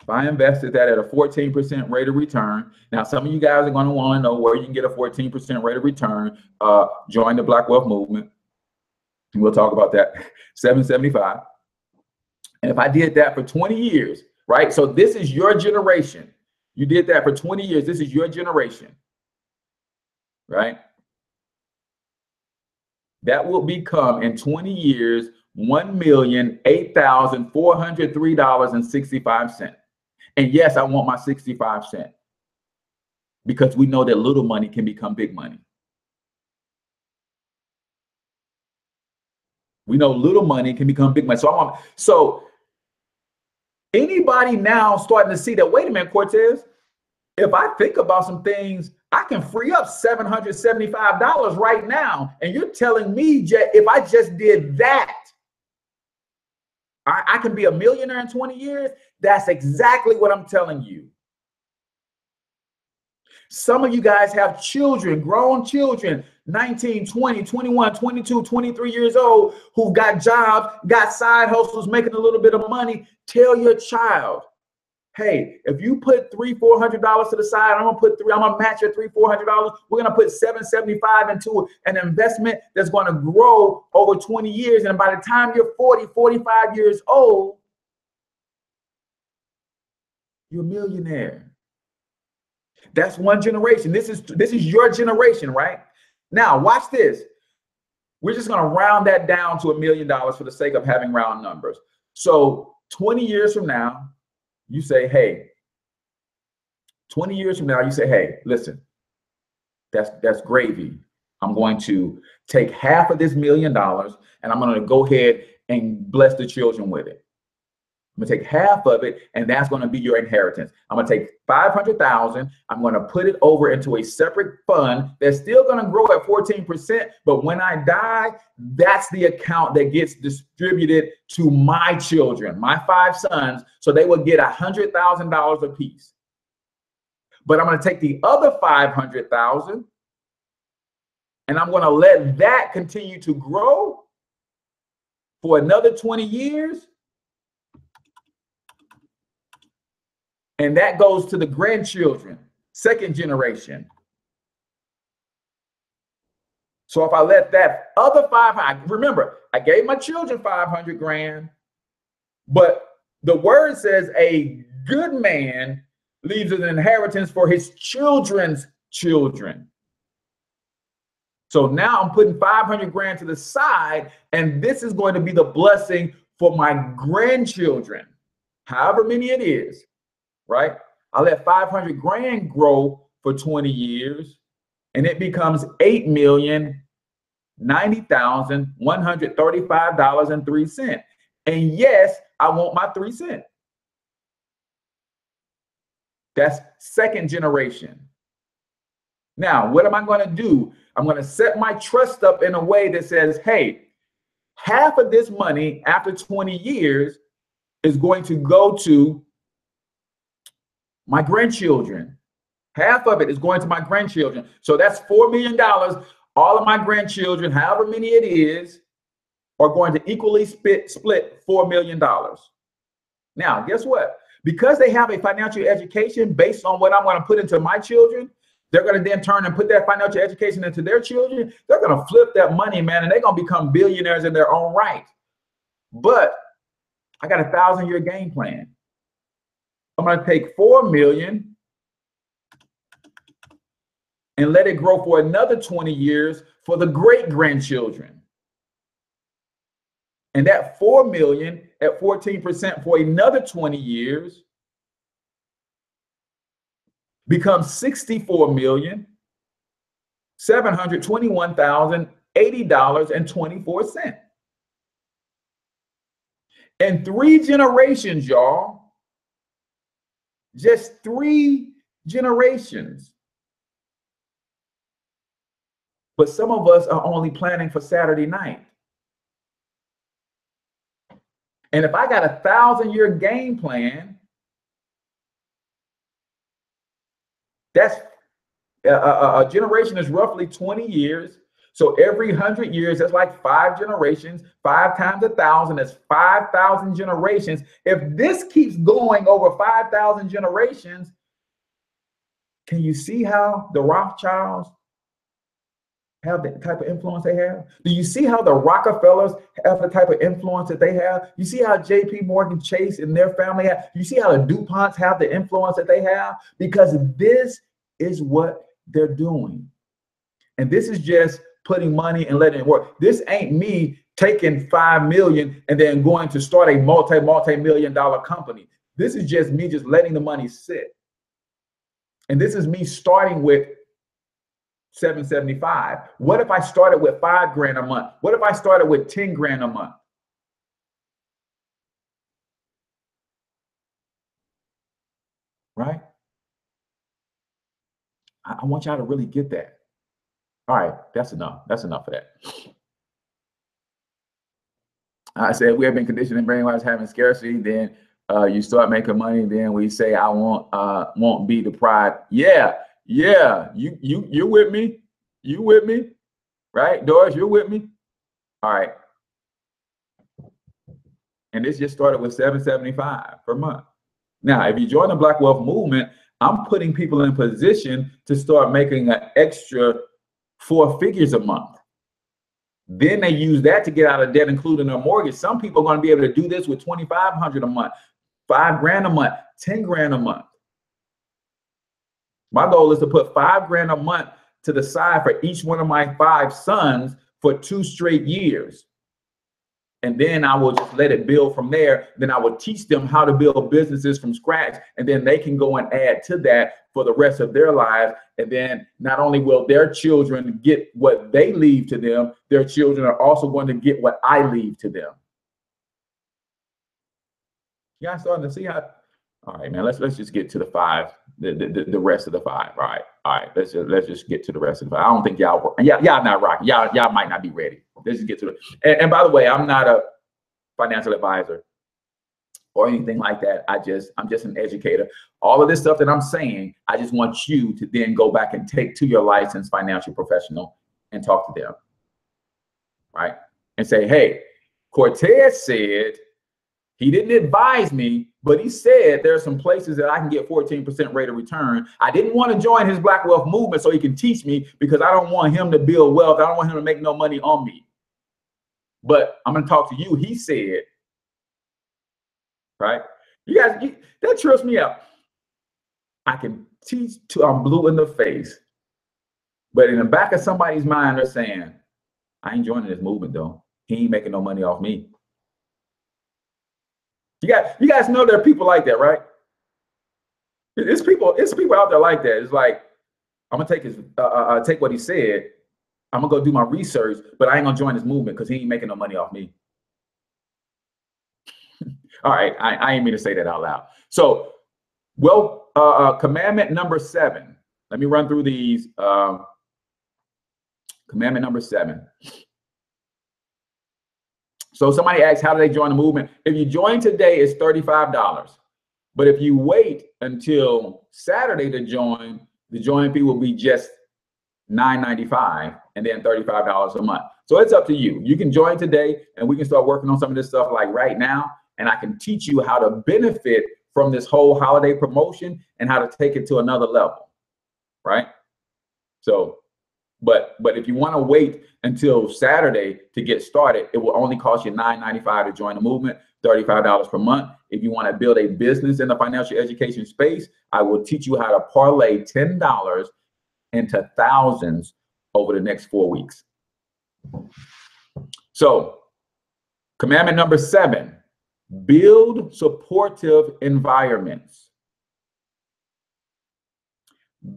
If I invested that at a 14% rate of return, now some of you guys are going to want to know where you can get a 14% rate of return. Join the Black Wealth Movement. And we'll talk about that. $775. And if I did that for 20 years, right? So this is your generation. You did that for 20 years. This is your generation, right? That will become in 20 years $1,008,403.65. And yes, I want my 65 cents because we know that little money can become big money. We know little money can become big money. So anybody now starting to see that, wait a minute, Cortez, if I think about some things, I can free up $775 right now. And you're telling me if I just did that, I can be a millionaire in 20 years? That's exactly what I'm telling you. Some of you guys have children, grown children, 19, 20, 21, 22, 23 years old, who've got jobs, got side hustles, making a little bit of money. Tell your child, hey, if you put $300-400 to the side, I'm gonna match your $300-400. We're gonna put $775 into an investment that's gonna grow over 20 years. And by the time you're 40, 45 years old, you're a millionaire. That's one generation. This is your generation, right? Now, watch this. We're just gonna round that down to $1 million for the sake of having round numbers. So 20 years from now, you say, hey, 20 years from now, you say, hey, listen, that's gravy. I'm going to take half of this $1 million and I'm going to go ahead and bless the children with it. I'm gonna take half of it, and that's gonna be your inheritance. I'm gonna take $500,000. I'm gonna put it over into a separate fund that's still gonna grow at 14%. But when I die, that's the account that gets distributed to my children, my 5 sons, so they will get $100,000 apiece. But I'm gonna take the other $500,000, and I'm gonna let that continue to grow for another 20 years. And that goes to the grandchildren, second generation. So if I let that other remember, I gave my children 500 grand, but the word says a good man leaves an inheritance for his children's children. So now I'm putting 500 grand to the side, and this is going to be the blessing for my grandchildren, however many it is. Right? I let 500 grand grow for 20 years, and it becomes $8,090,135.03. And yes, I want my 3 cents. That's second generation. Now, what am I going to do? I'm going to set my trust up in a way that says, hey, half of this money after 20 years is going to go to my grandchildren. Half of it is going to my grandchildren. So that's $4 million. All of my grandchildren, however many it is, are going to equally split $4 million. Now, guess what? Because they have a financial education based on what I'm going to put into my children, they're going to then turn and put that financial education into their children. They're going to flip that money, man, and they're going to become billionaires in their own right. But I got a 1,000-year game plan. I'm going to take 4 million and let it grow for another 20 years for the great grandchildren. And that 4 million at 14% for another 20 years becomes $64,721,080.24. In 3 generations, y'all. Just 3 generations. But some of us are only planning for Saturday night. And if I got a 1,000-year game plan, that's a generation is roughly 20 years. So every 100 years, that's like 5 generations. 5 times 1,000, that's 5,000 generations. If this keeps going over 5,000 generations, can you see how the Rothschilds have the type of influence they have? Do you see how the Rockefellers have the type of influence that they have? You see how J.P. Morgan Chase and their family have? You see how the DuPonts have the influence that they have? Because this is what they're doing. And this is just putting money and letting it work. This ain't me taking 5 million and then going to start a multi-million-dollar company. This is just me just letting the money sit. And this is me starting with $775. What if I started with $5 grand a month? What if I started with 10 grand a month? Right? I want y'all to really get that. All right, that's enough. That's enough of that. I said we have been conditioned and brainwashed having scarcity. Then you start making money. Then we say I won't be deprived. Yeah. You're with me. You with me, right? Doris, you're with me. All right. And this just started with $775 per month. Now, if you join the Black Wealth Movement, I'm putting people in position to start making an extra 4 figures a month. Then they use that to get out of debt, including their mortgage. Some people are going to be able to do this with $2,500 a month, $5 grand a month, 10 grand a month. My goal is to put $5 grand a month to the side for each one of my 5 sons for 2 straight years. And then I will just let it build from there. Then I will teach them how to build businesses from scratch. And then they can go and add to that for the rest of their lives. And then not only will their children get what they leave to them, their children are also going to get what I leave to them. You guys starting to see how? All right, man, let's just get to the 5, the rest of the 5. All right, let's just get to the rest of the 5. I don't think y'all not rocking. Y'all might not be ready. Let's just get to it. And by the way, I'm not a financial advisor or anything like that. I'm just an educator. All of this stuff that I'm saying, I just want you to then go back and take to your licensed financial professional and talk to them, right? And say, hey, Cortez said, he didn't advise me, but he said there are some places that I can get 14% rate of return. I didn't want to join his Black Wealth Movement so he can teach me, because I don't want him to build wealth. I don't want him to make no money on me. But I'm going to talk to you. He said, right? You guys, that trips me out. I can teach till I'm blue in the face, but in the back of somebody's mind, they're saying, I ain't joining this movement though. He ain't making no money off me. You guys know there are people like that, right? It's people out there like that. It's like, I'm gonna take what he said. I'm gonna go do my research, but I ain't gonna join this movement because he ain't making no money off me. All right, I ain't mean to say that out loud. So, well, commandment number 7. Let me run through these. Commandment number 7. So somebody asks, how do they join the movement? If you join today, it's $35. But if you wait until Saturday to join, the join fee will be just $9.95 and then $35 a month. So it's up to you. You can join today and we can start working on some of this stuff like right now. And I can teach you how to benefit from this whole holiday promotion and how to take it to another level, right? So, but if you want to wait until Saturday to get started, it will only cost you $9.95 to join the movement, $35 per month. If you want to build a business in the financial education space, I will teach you how to parlay $10 into thousands over the next 4 weeks. So, commandment number 7, build supportive environments.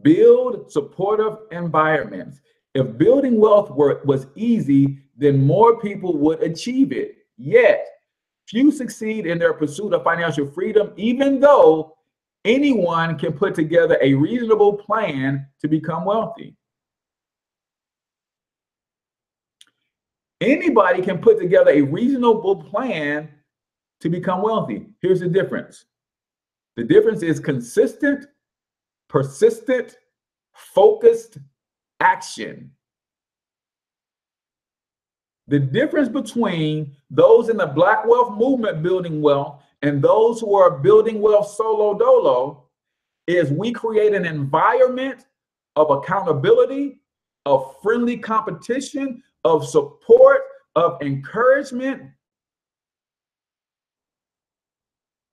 Build supportive environments. If building wealth was easy, then more people would achieve it. Yet, few succeed in their pursuit of financial freedom, even though anyone can put together a reasonable plan to become wealthy. Anybody can put together a reasonable plan to become wealthy. Here's the difference. The difference is consistent, persistent, focused action. The difference between those in the Black Wealth Movement building wealth and those who are building wealth solo dolo is we create an environment of accountability, of friendly competition, of support, of encouragement,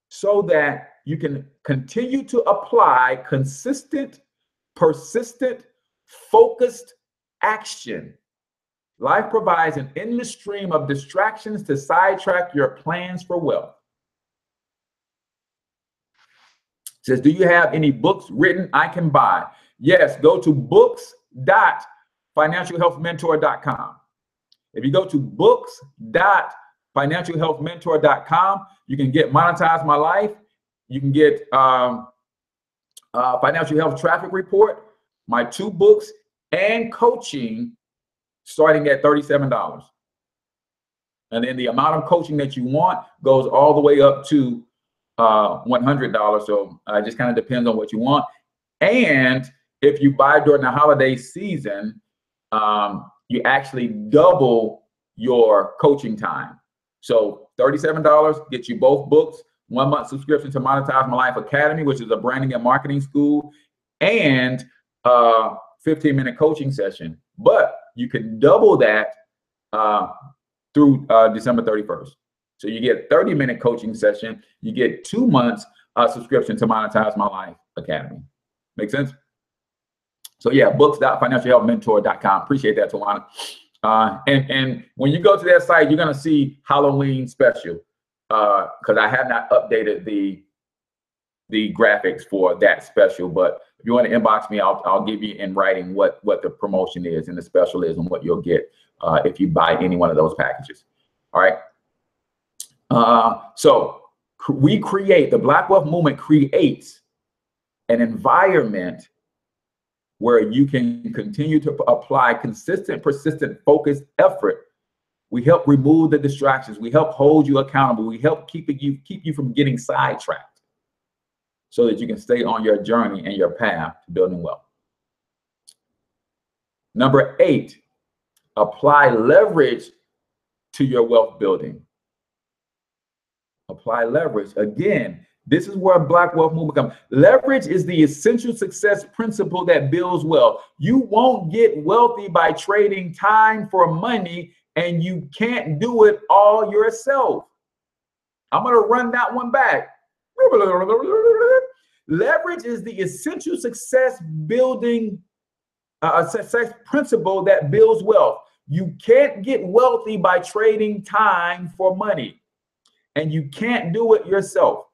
so that you can continue to apply consistent, persistent, focused action. Life provides an endless stream of distractions to sidetrack your plans for wealth. It says, do you have any books written I can buy? Yes, go to books.hcortez, books.financialhealthmentor.com. If you go to books.financialhealthmentor.com, you can get Monetize My Life. You can get Financial Health Traffic Report, my 2 books, and coaching starting at $37. And then the amount of coaching that you want goes all the way up to $100. So it just kind of depends on what you want. And if you buy during the holiday season, you actually double your coaching time. So $37 gets you both books, 1 month subscription to Monetize My Life Academy, which is a branding and marketing school, and 15-minute coaching session. But you can double that through December 31st. So you get 30-minute coaching session, you get 2 months subscription to Monetize My Life Academy. Make sense? So yeah, books.financialhealthmentor.com. Appreciate that, Tawana. And when you go to that site, you're gonna see Halloween special, because I have not updated the graphics for that special. But if you want to inbox me, I'll give you in writing what the promotion is and the special is and what you'll get if you buy any one of those packages. All right. So we create, the Black Wealth Movement creates an environment where you can continue to apply consistent, persistent, focused effort. We help remove the distractions. We help hold you accountable. We help keep you from getting sidetracked so that you can stay on your journey and your path to building wealth. Number 8, apply leverage to your wealth building. Apply leverage. Again, this is where Black Wealth Movement comes. Leverage is the essential success principle that builds wealth. You won't get wealthy by trading time for money, and you can't do it all yourself. I'm going to run that one back. Leverage is the essential success principle that builds wealth. You can't get wealthy by trading time for money, and you can't do it yourself.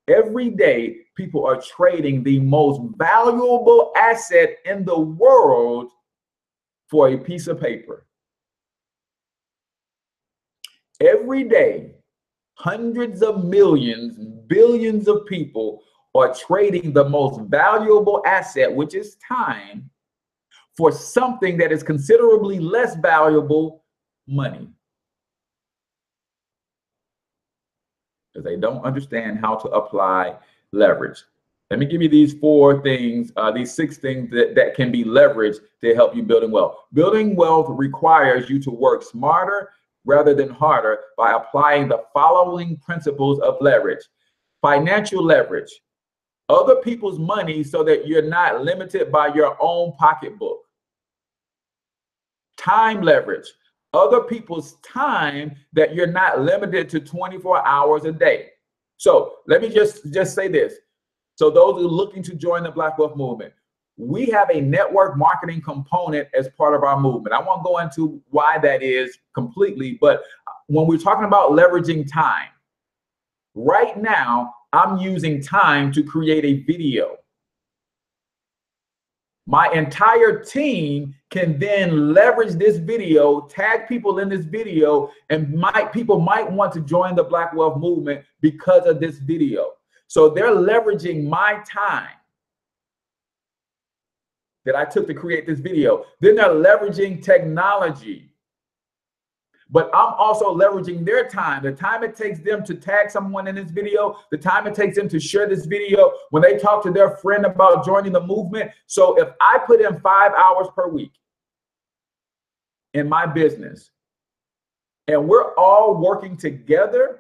Every day, people are trading the most valuable asset in the world for a piece of paper. Every day, hundreds of millions, billions of people are trading the most valuable asset, which is time, for something that is considerably less valuable, money. Because they don't understand how to apply leverage. Let me give you these 4 things, these 6 things that can be leveraged to help you building wealth. Building wealth requires you to work smarter rather than harder by applying the following principles of leverage. Financial leverage, other people's money so that you're not limited by your own pocketbook. Time leverage, other people's time that you're not limited to 24 hours a day. So let me just say this. So those who are looking to join the Black Wealth Movement, we have a network marketing component as part of our movement. I won't go into why that is completely, but when we're talking about leveraging time, right now, I'm using time to create a video. My entire team can then leverage this video, tag people in this video, and people might want to join the Black Wealth Movement because of this video. So they're leveraging my time that I took to create this video. Then they're leveraging technology. But I'm also leveraging their time, the time it takes them to tag someone in this video, the time it takes them to share this video, when they talk to their friend about joining the movement. So if I put in 5 hours per week in my business, and we're all working together,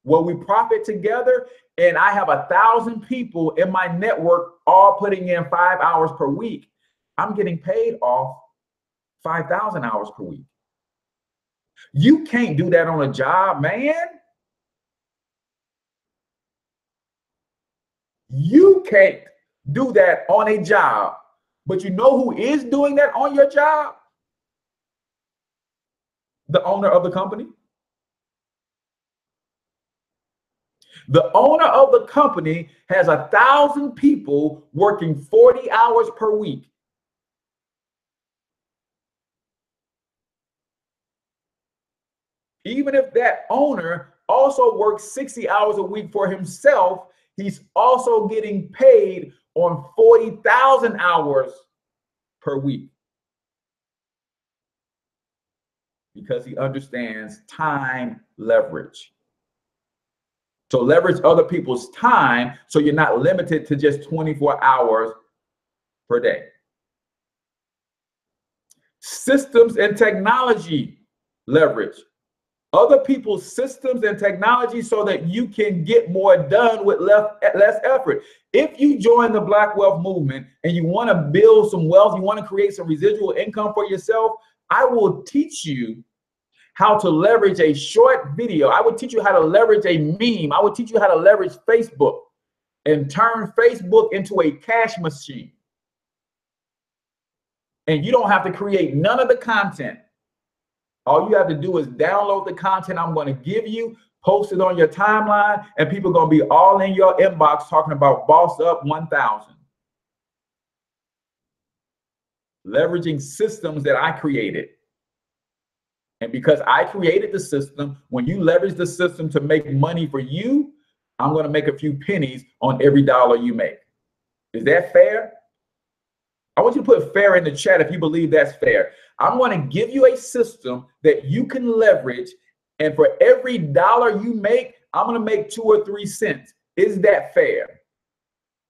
well, we profit together, and I have 1,000 people in my network all putting in 5 hours per week, I'm getting paid off 5,000 hours per week. You can't do that on a job, man. You can't do that on a job. But you know who is doing that on your job? The owner of the company. The owner of the company has 1,000 people working 40 hours per week. Even if that owner also works 60 hours a week for himself, he's also getting paid on 40,000 hours per week because he understands time leverage. So leverage other people's time so you're not limited to just 24 hours per day. Systems and technology leverage other people's systems and technology so that you can get more done with less effort. If you join the Black Wealth Movement and you want to build some wealth, you want to create some residual income for yourself, I will teach you how to leverage a short video. I would teach you how to leverage a meme. I would teach you how to leverage Facebook and turn Facebook into a cash machine. And you don't have to create none of the content. All you have to do is download the content I'm going to give you, post it on your timeline, and people are going to be all in your inbox talking about Boss Up 1000. Leveraging systems that I created. And because I created the system, when you leverage the system to make money for you, I'm going to make a few pennies on every dollar you make. Is that fair? I want you to put fair in the chat if you believe that's fair. I'm going to give you a system that you can leverage, and for every dollar you make, I'm going to make 2 or 3 cents. Is that fair?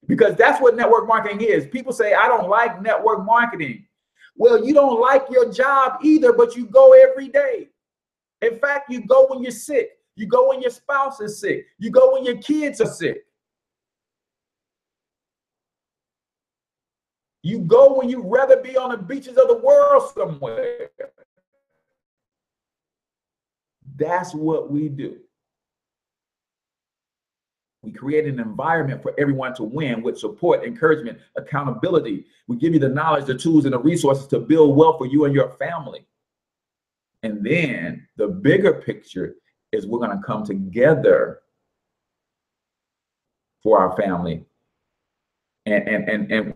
Because that's what network marketing is. People say, I don't like network marketing. Well, you don't like your job either, but you go every day. In fact, you go when you're sick. You go when your spouse is sick. You go when your kids are sick. You go when you'd rather be on the beaches of the world somewhere. That's what we do. We create an environment for everyone to win with support, encouragement, accountability. We give you the knowledge, the tools, and the resources to build wealth for you and your family. And then the bigger picture is we're going to come together for our family. And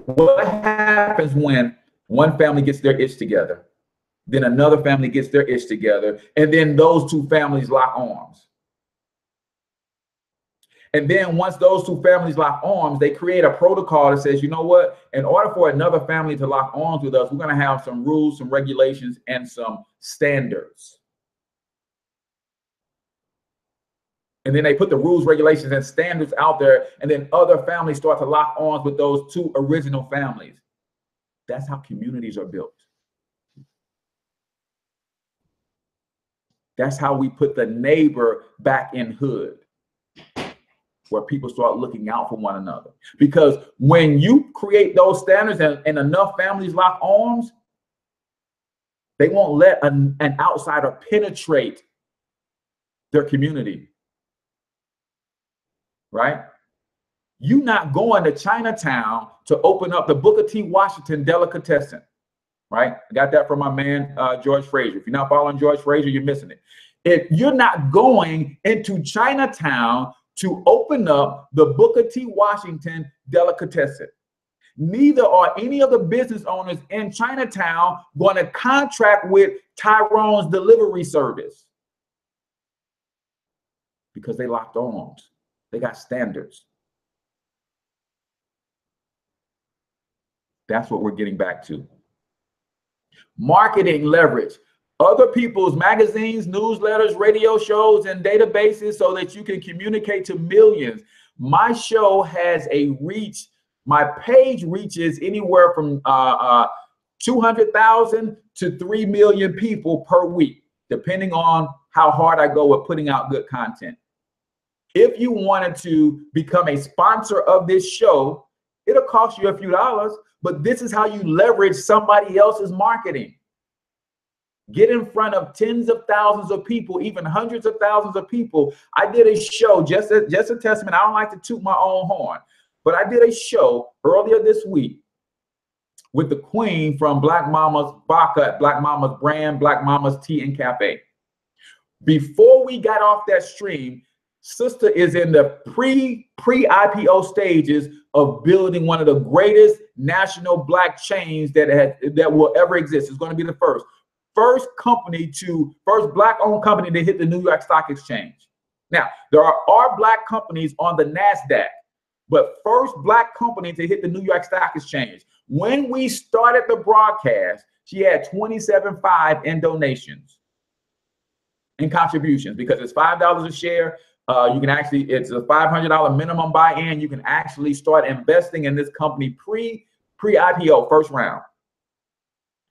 what happens when one family gets their itch together, then another family gets their itch together, and then those two families lock arms. And then once those two families lock arms, they create a protocol that says, you know what, in order for another family to lock arms with us, we're going to have some rules, some regulations, and some standards. And then they put the rules, regulations, and standards out there, and then other families start to lock arms with those two original families. That's how communities are built. That's how we put the neighbor back in hood, where people start looking out for one another. Because when you create those standards and enough families lock arms, they won't let an outsider penetrate their community. Right? You're not going to Chinatown to open up the Booker T. Washington delicatessen. Right? I got that from my man, George Frazier. If you're not following George Frazier, you're missing it. If you're not going into Chinatown to open up the Booker T. Washington delicatessen, neither are any of the business owners in Chinatown going to contract with Tyrone's delivery service, because they locked arms. They got standards. That's what we're getting back to. Marketing leverage. Other people's magazines, newsletters, radio shows, and databases so that you can communicate to millions. My show has a reach. My page reaches anywhere from 200,000 to 3 million people per week, depending on how hard I go with putting out good content. If you wanted to become a sponsor of this show, it'll cost you a few dollars, but this is how you leverage somebody else's marketing. Get in front of tens of thousands of people, even hundreds of thousands of people. I did a show, just a testament. I don't like to toot my own horn, but I did a show earlier this week with the queen from Black Mama's Vodka, Black Mama's brand, Black Mama's Tea and Cafe. Before we got off that stream, Sister is in the pre-IPO stages of building one of the greatest national Black chains that will ever exist. It's going to be the first. first black-owned company to hit the New York Stock Exchange. Now, there are black companies on the NASDAQ, but first black company to hit the New York Stock Exchange. When we started the broadcast, she had 27.5 in donations, in contributions, because it's $5 a share. You can actually, it's a $500 minimum buy-in. You can actually start investing in this company pre-IPO, first round.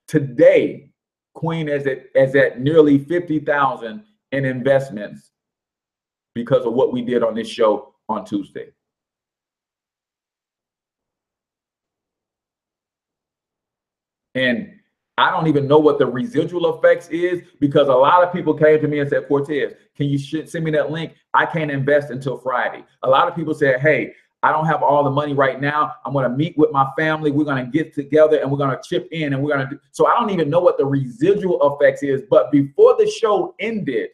Today, Queen is at nearly 50,000 in investments because of what we did on this show on Tuesday. And I don't even know what the residual effects is, because a lot of people came to me and said, Cortez, can you send me that link? I can't invest until Friday. A lot of people said, hey, I don't have all the money right now. I'm going to meet with my family. We're going to get together and we're going to chip in and we're going to do. So I don't even know what the residual effects is. But before the show ended,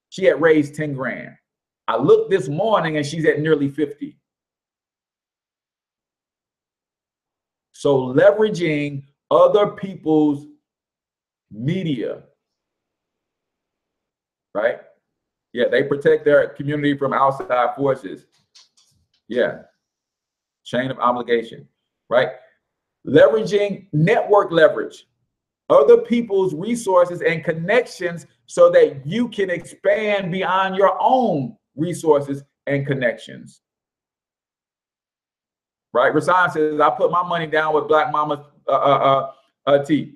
she had raised 10 grand. I looked this morning and she's at nearly 50. So leveraging other people's media, right? Yeah, they protect their community from outside forces. Yeah, chain of obligation, right? Leveraging network leverage, other people's resources and connections so that you can expand beyond your own resources and connections. Right? Rasan says, I put my money down with Black Mama T.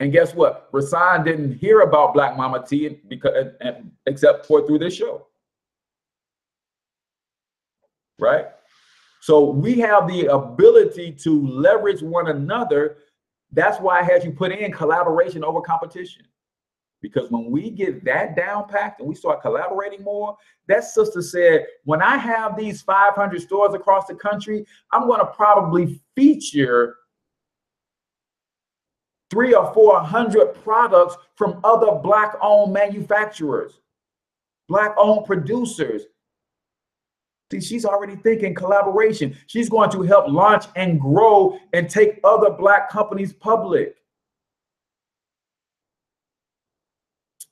And guess what? Rasan didn't hear about Black Mama T except for through this show. Right? So we have the ability to leverage one another. That's why I had you put in collaboration over competition. Because when we get that down packed and we start collaborating more, that sister said, when I have these 500 stores across the country, I'm going to probably feature 300 or 400 products from other Black-owned manufacturers, Black-owned producers. See, she's already thinking collaboration. She's going to help launch and grow and take other Black companies public.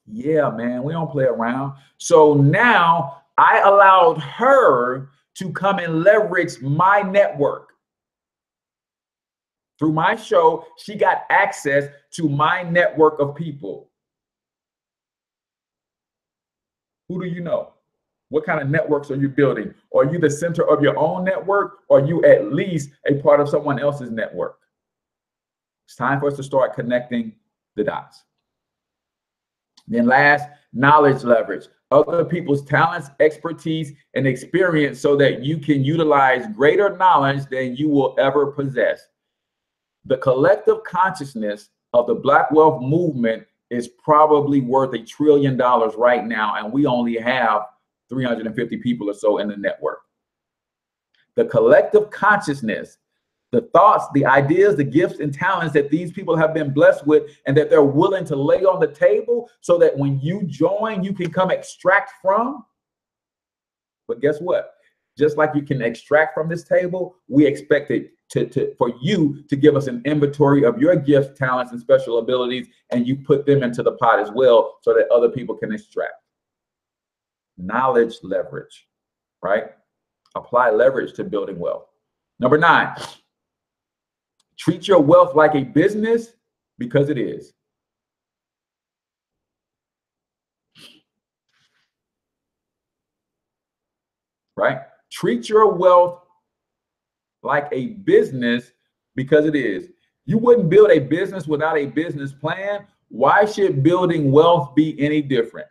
Yeah, man, we don't play around. So now I allowed her to come and leverage my network. Through my show, she got access to my network of people. Who do you know? What kind of networks are you building? Are you the center of your own network, or are you at least a part of someone else's network? It's time for us to start connecting the dots. Then last, knowledge leverage. Other people's talents, expertise, and experience so that you can utilize greater knowledge than you will ever possess. The collective consciousness of the Black wealth movement is probably worth $1 trillion right now, and we only have 350 people or so in the network. The collective consciousness, the thoughts, the ideas, the gifts and talents that these people have been blessed with and that they're willing to lay on the table so that when you join, you can come extract from. But guess what? Just like you can extract from this table, we expect it for you to give us an inventory of your gifts, talents, and special abilities, and you put them into the pot as well so that other people can extract. Knowledge leverage, right? Apply leverage to building wealth. Number 9, treat your wealth like a business because it is. Right? Treat your wealth like a business because it is. You wouldn't build a business without a business plan. Why should building wealth be any different?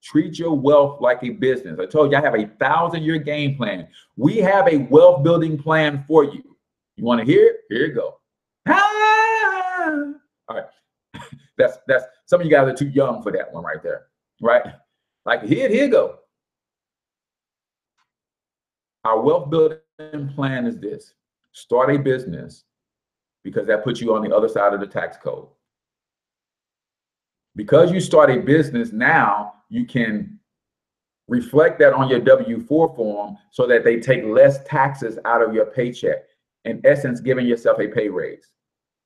Treat your wealth like a business. I told you I have a 1,000-year game plan. We have a wealth building plan for you. You want to hear it? Here you go. Ah! All right. That's some of you guys are too young for that one right there. Right? Like here you go. Our wealth building plan is this. Start a business because that puts you on the other side of the tax code. Because you start a business now, you can reflect that on your W-4 form so that they take less taxes out of your paycheck. In essence, giving yourself a pay raise. Right? Apply leverage to building wealth. Number 10,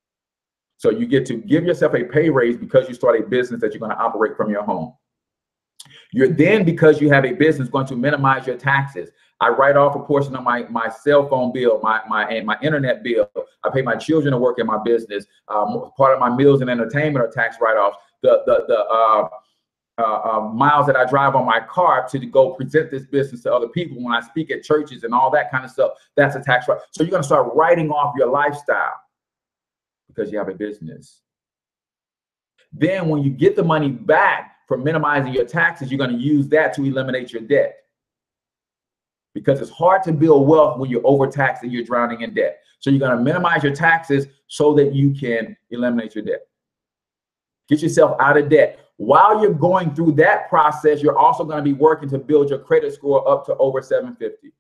So you get to give yourself a pay raise because you start a business that you're going to operate from your home. You're then, because you have a business, going to minimize your taxes. I write off a portion of my cell phone bill, my internet bill. I pay my children to work in my business. Part of my meals and entertainment are tax write-offs. The miles that I drive on my car to go present this business to other people when I speak at churches and all that kind of stuff, that's a tax write. So you're going to start writing off your lifestyle because you have a business. Then when you get the money back for minimizing your taxes, you're going to use that to eliminate your debt. Because it's hard to build wealth when you're overtaxed and you're drowning in debt. So you're going to minimize your taxes so that you can eliminate your debt. Get yourself out of debt. While you're going through that process, you're also going to be working to build your credit score up to over 750.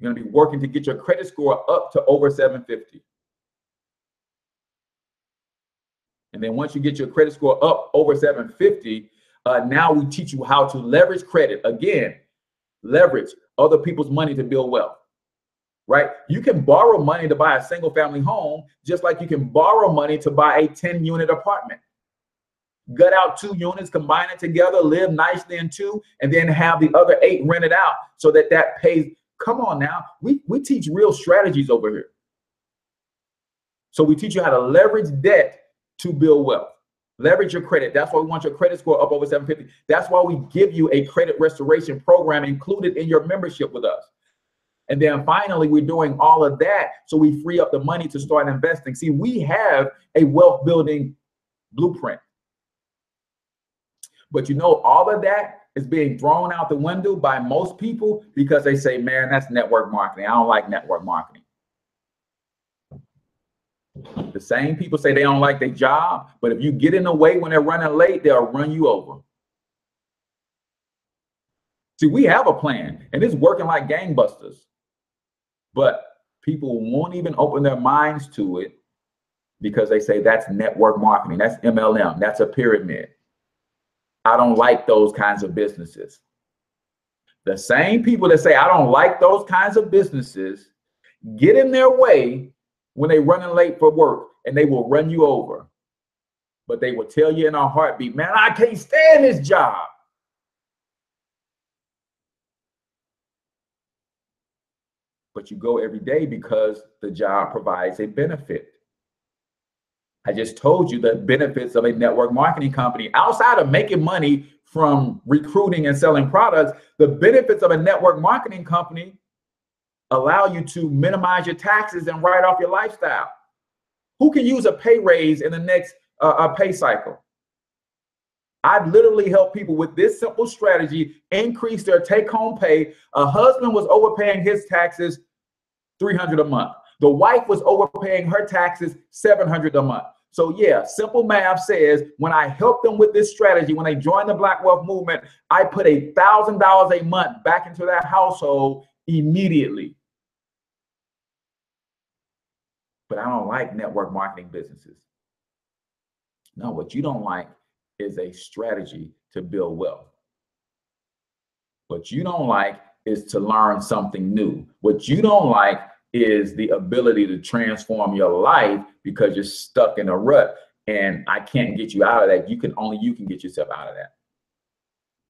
You're going to be working to get your credit score up to over 750. And then once you get your credit score up over 750, now we teach you how to leverage credit. Again, leverage other people's money to build wealth, right? You can borrow money to buy a single family home, just like you can borrow money to buy a 10-unit apartment. Gut out 2 units, combine it together, live nicely in 2, and then have the other 8 rented out so that pays. Come on now, we teach real strategies over here. So we teach you how to leverage debt to build wealth. Leverage your credit. That's why we want your credit score up over 750. That's why we give you a credit restoration program included in your membership with us. And then finally, we're doing all of that so we free up the money to start investing. See, we have a wealth building blueprint. But you know, all of that is being thrown out the window by most people because they say, man, that's network marketing. I don't like network marketing. The same people say they don't like their job, but if you get in the way when they're running late, they'll run you over. See, we have a plan and it's working like gangbusters, but people won't even open their minds to it because they say that's network marketing, that's MLM, that's a pyramid. I don't like those kinds of businesses. The same people that say I don't like those kinds of businesses get in their way when they're running late for work, and they will run you over. But they will tell you in a heartbeat, man, I can't stand this job. But you go every day because the job provides a benefit. I just told you the benefits of a network marketing company. Outside of making money from recruiting and selling products, the benefits of a network marketing company allow you to minimize your taxes and write off your lifestyle. Who can use a pay raise in the next pay cycle? I've literally helped people with this simple strategy increase their take-home pay. A husband was overpaying his taxes $300 a month. The wife was overpaying her taxes $700 a month. So yeah, simple math says when I help them with this strategy, when they join the Black Wealth Movement, I put $1,000 a month back into their household immediately. But I don't like network marketing businesses. No, what you don't like is a strategy to build wealth. What you don't like is to learn something new. What you don't like is the ability to transform your life because you're stuck in a rut and I can't get you out of that. Only you can get yourself out of that.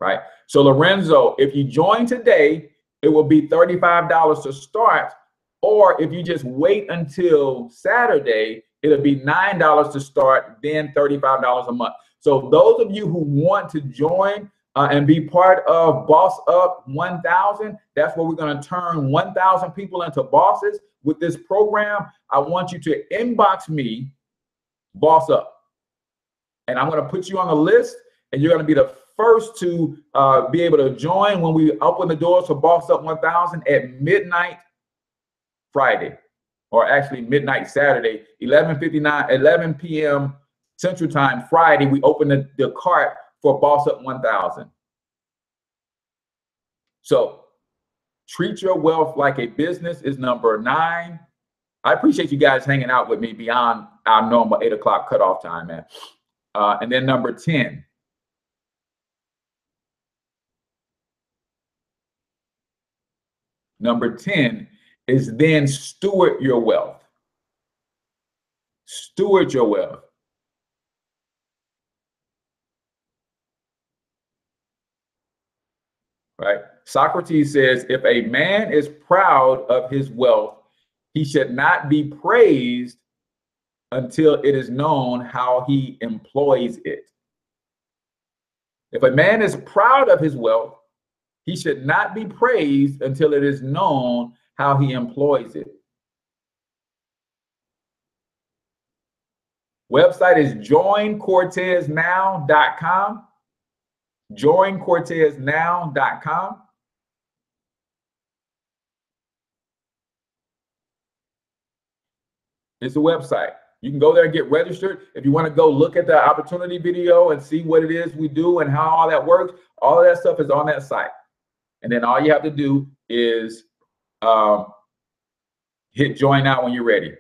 Right? So Lorenzo, if you join today, it will be $35 to start. Or if you just wait until Saturday, it'll be $9 to start, then $35 a month. So those of you who want to join and be part of Boss Up 1000, that's where we're going to turn 1,000 people into bosses with this program. I want you to inbox me, Boss Up. And I'm going to put you on the list, and you're going to be the first to be able to join when we open the doors for Boss Up 1000 at midnight Friday, or actually midnight Saturday, 11 p.m. Central Time Friday. We open the cart for Boss Up 1000. So treat your wealth like a business is number 9. I appreciate you guys hanging out with me beyond our normal 8 o'clock cutoff time, man. And then number 10. Number 10 is then steward your wealth. Steward your wealth. Right? Socrates says, if a man is proud of his wealth, he should not be praised until it is known how he employs it. If a man is proud of his wealth, he should not be praised until it is known how he employs it. Website is joincorteznow.com. Joincorteznow.com. It's a website. You can go there and get registered. If you want to go look at the opportunity video and see what it is we do and how all that works, all of that stuff is on that site. And then all you have to do is hit join now when you're ready.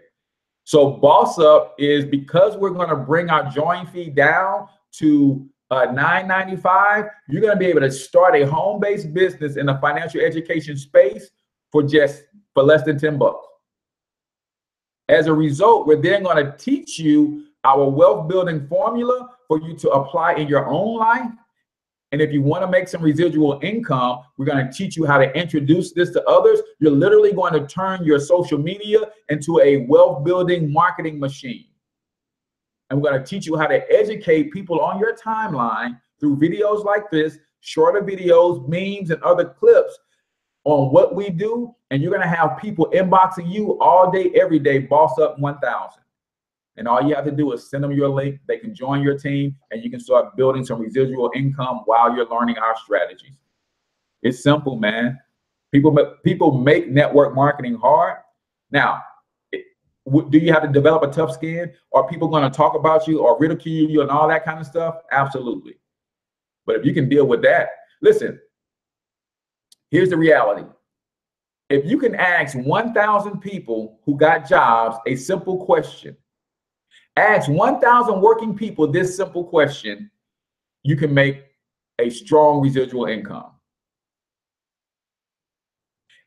So Boss Up is because we're going to bring our join fee down to $9.95. You're going to be able to start a home-based business in the financial education space for less than $10. As a result, we're then going to teach you our wealth building formula for you to apply in your own life. And if you want to make some residual income, we're going to teach you how to introduce this to others. You're literally going to turn your social media into a wealth building marketing machine. And we're going to teach you how to educate people on your timeline through videos like this, shorter videos, memes, and other clips on what we do. And you're going to have people inboxing you all day, every day, Boss Up 1000. And all you have to do is send them your link. They can join your team and you can start building some residual income while you're learning our strategies. It's simple, man. People make network marketing hard. Now, do you have to develop a tough skin? Are people going to talk about you or ridicule you and all that kind of stuff? Absolutely. But if you can deal with that, listen, here's the reality. If you can ask 1,000 people who got jobs a simple question, ask 1,000 working people this simple question, you can make a strong residual income.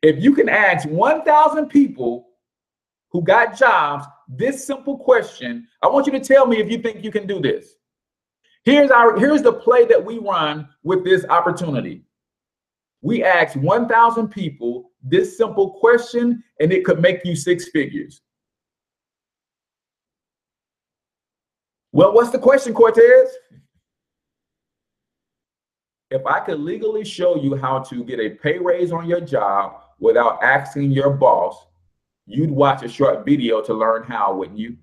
If you can ask 1,000 people who got jobs this simple question, I want you to tell me if you think you can do this. Here's the play that we run with this opportunity. We ask 1,000 people this simple question, and it could make you 6 figures. Well, what's the question, Cortez? If I could legally show you how to get a pay raise on your job without asking your boss, you'd watch a short video to learn how, wouldn't you?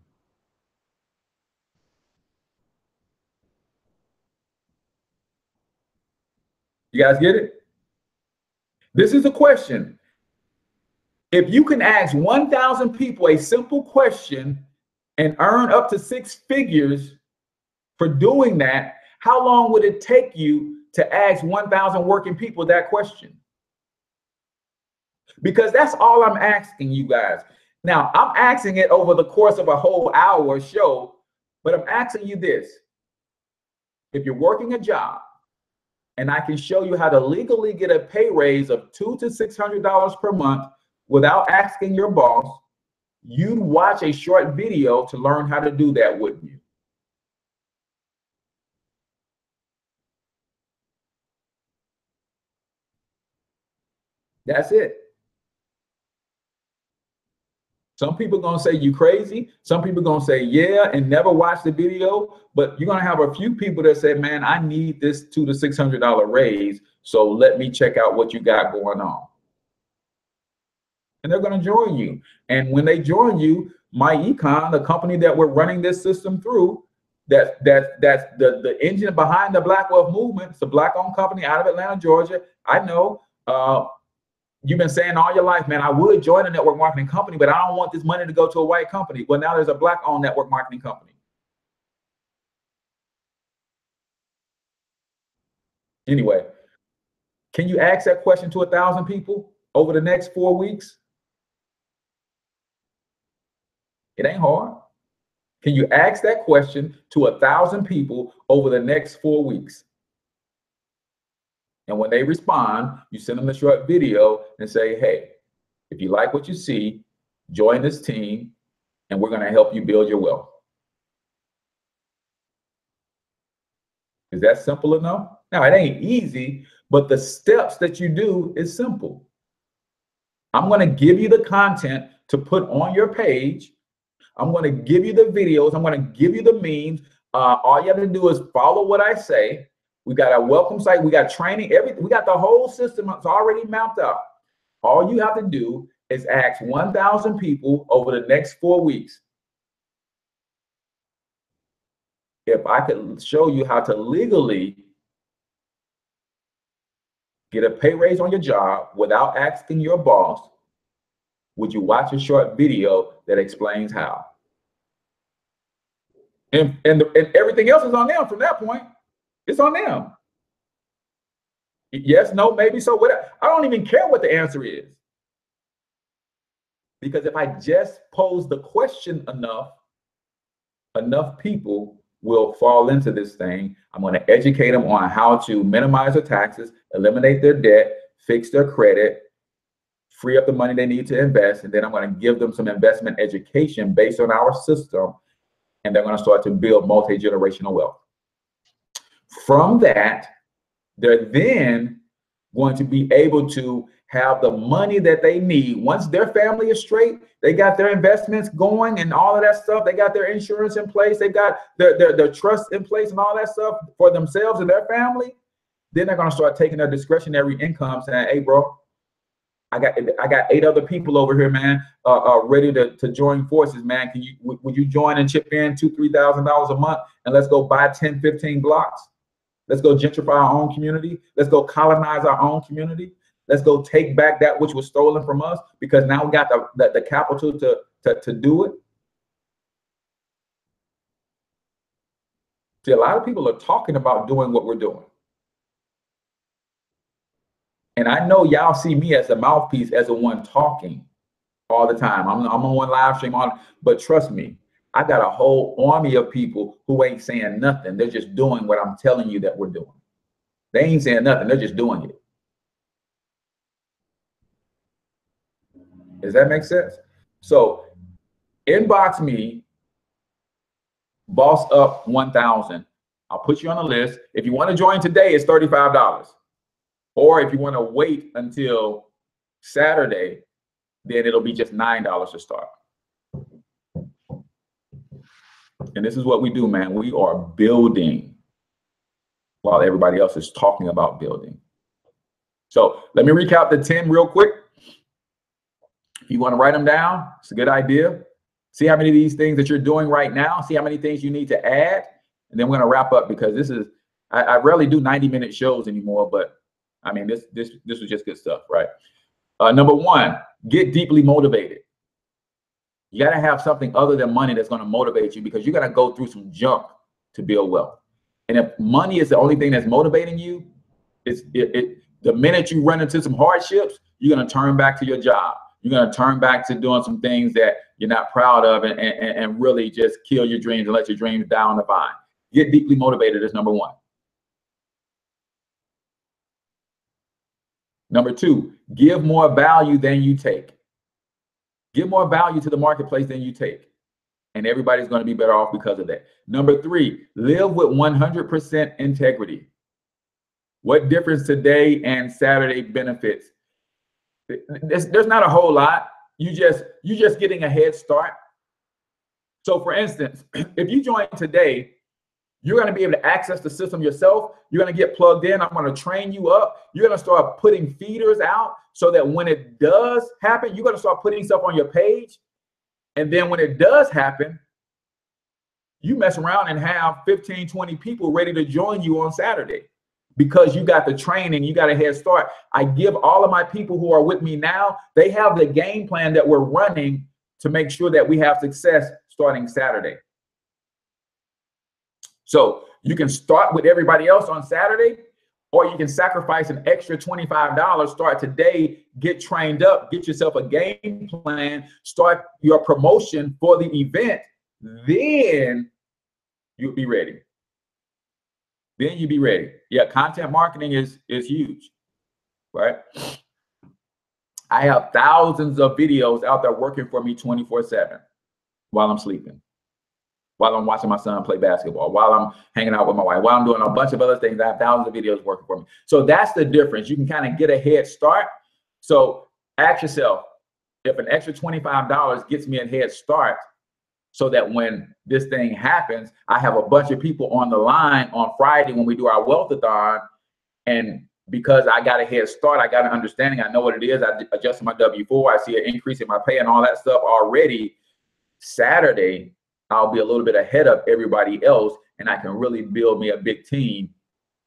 You guys get it? This is a question. If you can ask 1,000 people a simple question and earn up to 6 figures for doing that, how long would it take you to ask 1,000 working people that question? Because that's all I'm asking you guys. Now, I'm asking it over the course of a whole hour show, but I'm asking you this. If you're working a job and I can show you how to legally get a pay raise of $200 to $600 per month without asking your boss, you'd watch a short video to learn how to do that, wouldn't you? That's it. Some people are going to say you crazy. Some people are going to say, yeah, and never watch the video. But you're going to have a few people that say, man, I need this $200 to $600 raise. So let me check out what you got going on. And they're going to join you. And when they join you, my econ, the company that we're running this system through, that's the engine behind the Black Wealth Movement. It's a Black-owned company out of Atlanta, Georgia. I know you've been saying all your life, man, I would join a network marketing company, but I don't want this money to go to a white company. Well, now there's a Black-owned network marketing company. Anyway, can you ask that question to 1,000 people over the next 4 weeks? It ain't hard. Can you ask that question to 1,000 people over the next 4 weeks? And when they respond, you send them a short video and say, hey, if you like what you see, join this team. and we're going to help you build your wealth. Is that simple enough? Now, it ain't easy, but the steps that you do is simple. I'm going to give you the content to put on your page. I'm going to give you the videos. I'm going to give you the memes. All you have to do is follow what I say. We got a welcome site. We got training. We got the whole system. It's already mapped out. All you have to do is ask 1,000 people over the next 4 weeks. If I could show you how to legally get a pay raise on your job without asking your boss, would you watch a short video that explains how? And everything else is on them from that point. It's on them. Yes, no, maybe, so whatever. I don't even care what the answer is. Because if I just pose the question enough people will fall into this thing. I'm going to educate them on how to minimize their taxes, eliminate their debt, fix their credit, free up the money they need to invest. And then I'm going to give them some investment education based on our system. And they're going to start to build multi-generational wealth. From that, they're then going to be able to have the money that they need. Once their family is straight, they got their investments going and all of that stuff. They got their insurance in place. They got their trust in place and all that stuff for themselves and their family. Then they're going to start taking their discretionary income saying, hey, bro, I got 8 other people over here, man, ready to join forces, man. Would you join and chip in $2,000-$3,000 a month, and let's go buy 10, 15 blocks. Let's go gentrify our own community. Let's go colonize our own community. Let's go take back that which was stolen from us, because now we got the capital to do it. See, a lot of people are talking about doing what we're doing. And I know y'all see me as the mouthpiece, as the one talking all the time. I'm on one live stream but trust me, I got a whole army of people who ain't saying nothing. They're just doing what I'm telling you that we're doing. They ain't saying nothing. They're just doing it. Does that make sense? So inbox me, Boss Up 1000. I'll put you on the list. If you want to join today, it's $35. Or if you want to wait until Saturday, then it'll be just $9 to start. And this is what we do, man. We are building while everybody else is talking about building. So let me recap the 10 real quick. If you want to write them down, it's a good idea. See how many of these things that you're doing right now. See how many things you need to add. And then we're going to wrap up, because this is, I rarely do 90-minute shows anymore, but I mean, this was just good stuff, right? Number 1, get deeply motivated. You got to have something other than money that's going to motivate you, because you're going to go through some junk to build wealth. And if money is the only thing that's motivating you, the minute you run into some hardships, you're going to turn back to your job. You're going to turn back to doing some things that you're not proud of, and really just kill your dreams and let your dreams die on the vine. Get deeply motivated is number 1. Number 2, give more value than you take. Give more value to the marketplace than you take. And everybody's going to be better off because of that. Number 3, live with 100% integrity. What difference today and Saturday benefits? There's not a whole lot. You're just getting a head start. So for instance, if you join today, you're going to be able to access the system yourself. You're going to get plugged in. I'm going to train you up. You're going to start putting feeders out so that when it does happen, you're going to start putting stuff on your page. And then when it does happen, you mess around and have 15, 20 people ready to join you on Saturday, because you got the training, you got a head start. I give all of my people who are with me now, they have the game plan that we're running to make sure that we have success starting Saturday. So you can start with everybody else on Saturday, or you can sacrifice an extra $25, start today, get trained up, get yourself a game plan, start your promotion for the event. Then you'll be ready. Then you'll be ready. Yeah, content marketing is huge, right? I have thousands of videos out there working for me 24/7. while I'm sleeping, while I'm watching my son play basketball, while I'm hanging out with my wife, while I'm doing a bunch of other things. I have thousands of videos working for me. So that's the difference. You can kind of get a head start. So ask yourself, if an extra $25 gets me a head start, so that when this thing happens, I have a bunch of people on the line on Friday when we do our wealthathon. And because I got a head start, I got an understanding, I know what it is, I adjusted my W-4, I see an increase in my pay and all that stuff already. Saturday, I'll be a little bit ahead of everybody else, and I can really build me a big team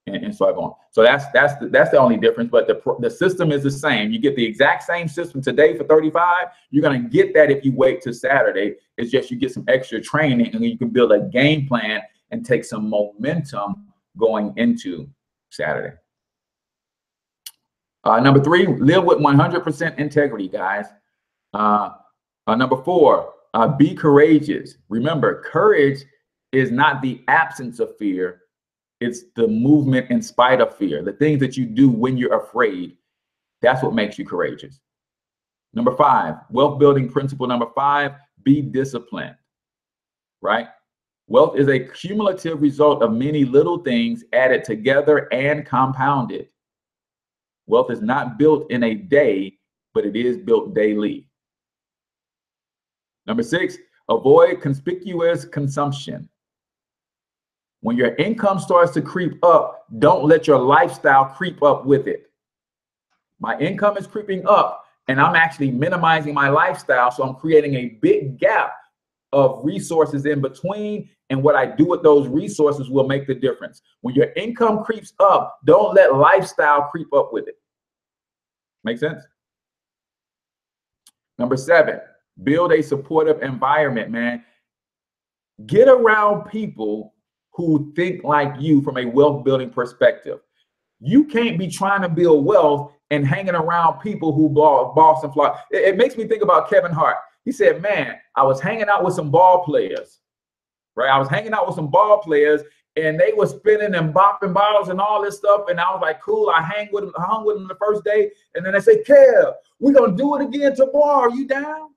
and start going. So that's the only difference, but the system is the same. You get the exact same system today for 35. You're gonna get that if you wait till Saturday. It's just you get some extra training, and you can build a game plan and take some momentum going into Saturday. Number 3, live with 100% integrity, guys. Number 4, be courageous. Remember, courage is not the absence of fear. It's the movement in spite of fear. The things that you do when you're afraid, that's what makes you courageous. Number 5, wealth building principle number 5, be disciplined, right? Wealth is a cumulative result of many little things added together and compounded. Wealth is not built in a day, but it is built daily. Number 6, avoid conspicuous consumption. When your income starts to creep up, don't let your lifestyle creep up with it. My income is creeping up, and I'm actually minimizing my lifestyle, so I'm creating a big gap of resources in between, and what I do with those resources will make the difference. When your income creeps up, don't let lifestyle creep up with it. Make sense? Number 7, build a supportive environment, man. Get around people who think like you from a wealth building perspective. You can't be trying to build wealth and hanging around people who boss and fly. It makes me think about Kevin Hart. He said, man, I was hanging out with some ball players, right? I was hanging out with some ball players, and they were spinning and bopping bottles and all this stuff. And I was like, cool. I hung with them the first day. And then they say, Kev, we're going to do it again tomorrow. Are you down?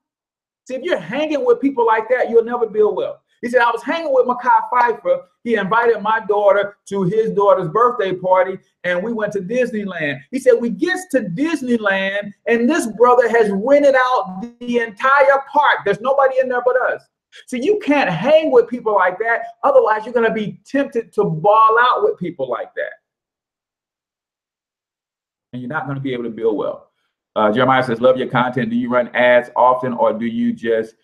See, if you're hanging with people like that, you'll never build wealth. He said, I was hanging with Mekhi Phifer. He invited my daughter to his daughter's birthday party, and we went to Disneyland. He said, we get to Disneyland, and this brother has rented out the entire park. There's nobody in there but us. See, you can't hang with people like that. Otherwise, you're going to be tempted to ball out with people like that. And you're not going to be able to build wealth. Jeremiah says, love your content. Do you run ads often, or do you just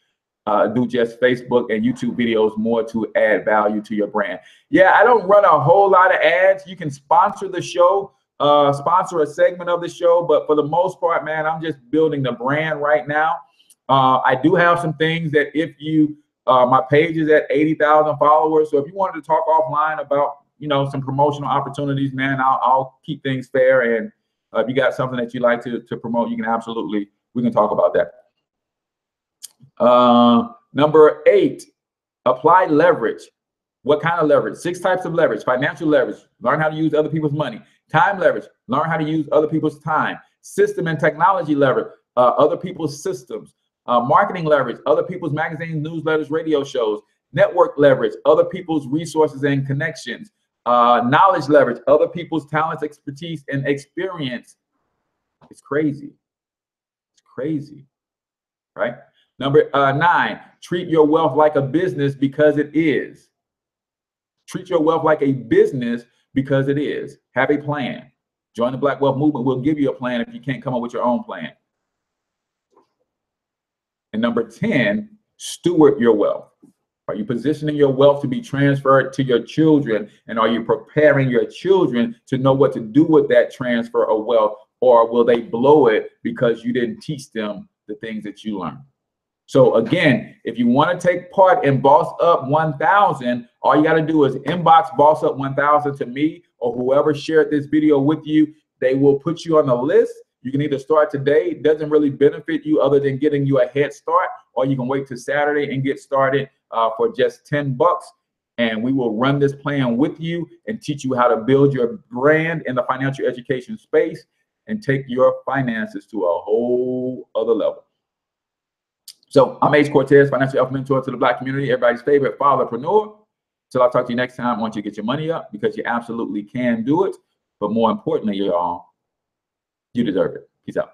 do Facebook and YouTube videos more to add value to your brand? Yeah, I don't run a whole lot of ads. You can sponsor the show, sponsor a segment of the show, but for the most part, man, I'm just building the brand right now. I do have some things that if you, my page is at 80,000 followers. So if you wanted to talk offline about, some promotional opportunities, man, I'll keep things fair. And if you got something that you like to promote, you can absolutely, we can talk about that. Number 8, apply leverage. What kind of leverage? 6 types of leverage. Financial leverage, learn how to use other people's money. Time leverage, learn how to use other people's time. System and technology leverage, other people's systems. Marketing leverage, other people's magazines, newsletters, radio shows. Network leverage, other people's resources and connections. Knowledge leverage, other people's talents, expertise, and experience. It's crazy. It's crazy, right? Number 9, treat your wealth like a business because it is. Treat your wealth like a business because it is. Have a plan. Join the Black Wealth Movement. We'll give you a plan if you can't come up with your own plan. And number 10, steward your wealth. Are you positioning your wealth to be transferred to your children? And are you preparing your children to know what to do with that transfer of wealth? Or will they blow it because you didn't teach them the things that you learned? So again, if you want to take part in Boss Up 1000, all you got to do is inbox Boss Up 1000 to me or whoever shared this video with you. They will put you on the list. You can either start today. It doesn't really benefit you other than getting you a head start, or you can wait till Saturday and get started for just $10. And we will run this plan with you and teach you how to build your brand in the financial education space and take your finances to a whole other level. So I'm H Cortez, financial health mentor to the Black community, everybody's favorite fatherpreneur. Till I'll talk to you next time. I want you to get your money up because you absolutely can do it. But more importantly, y'all, you deserve it. Peace out.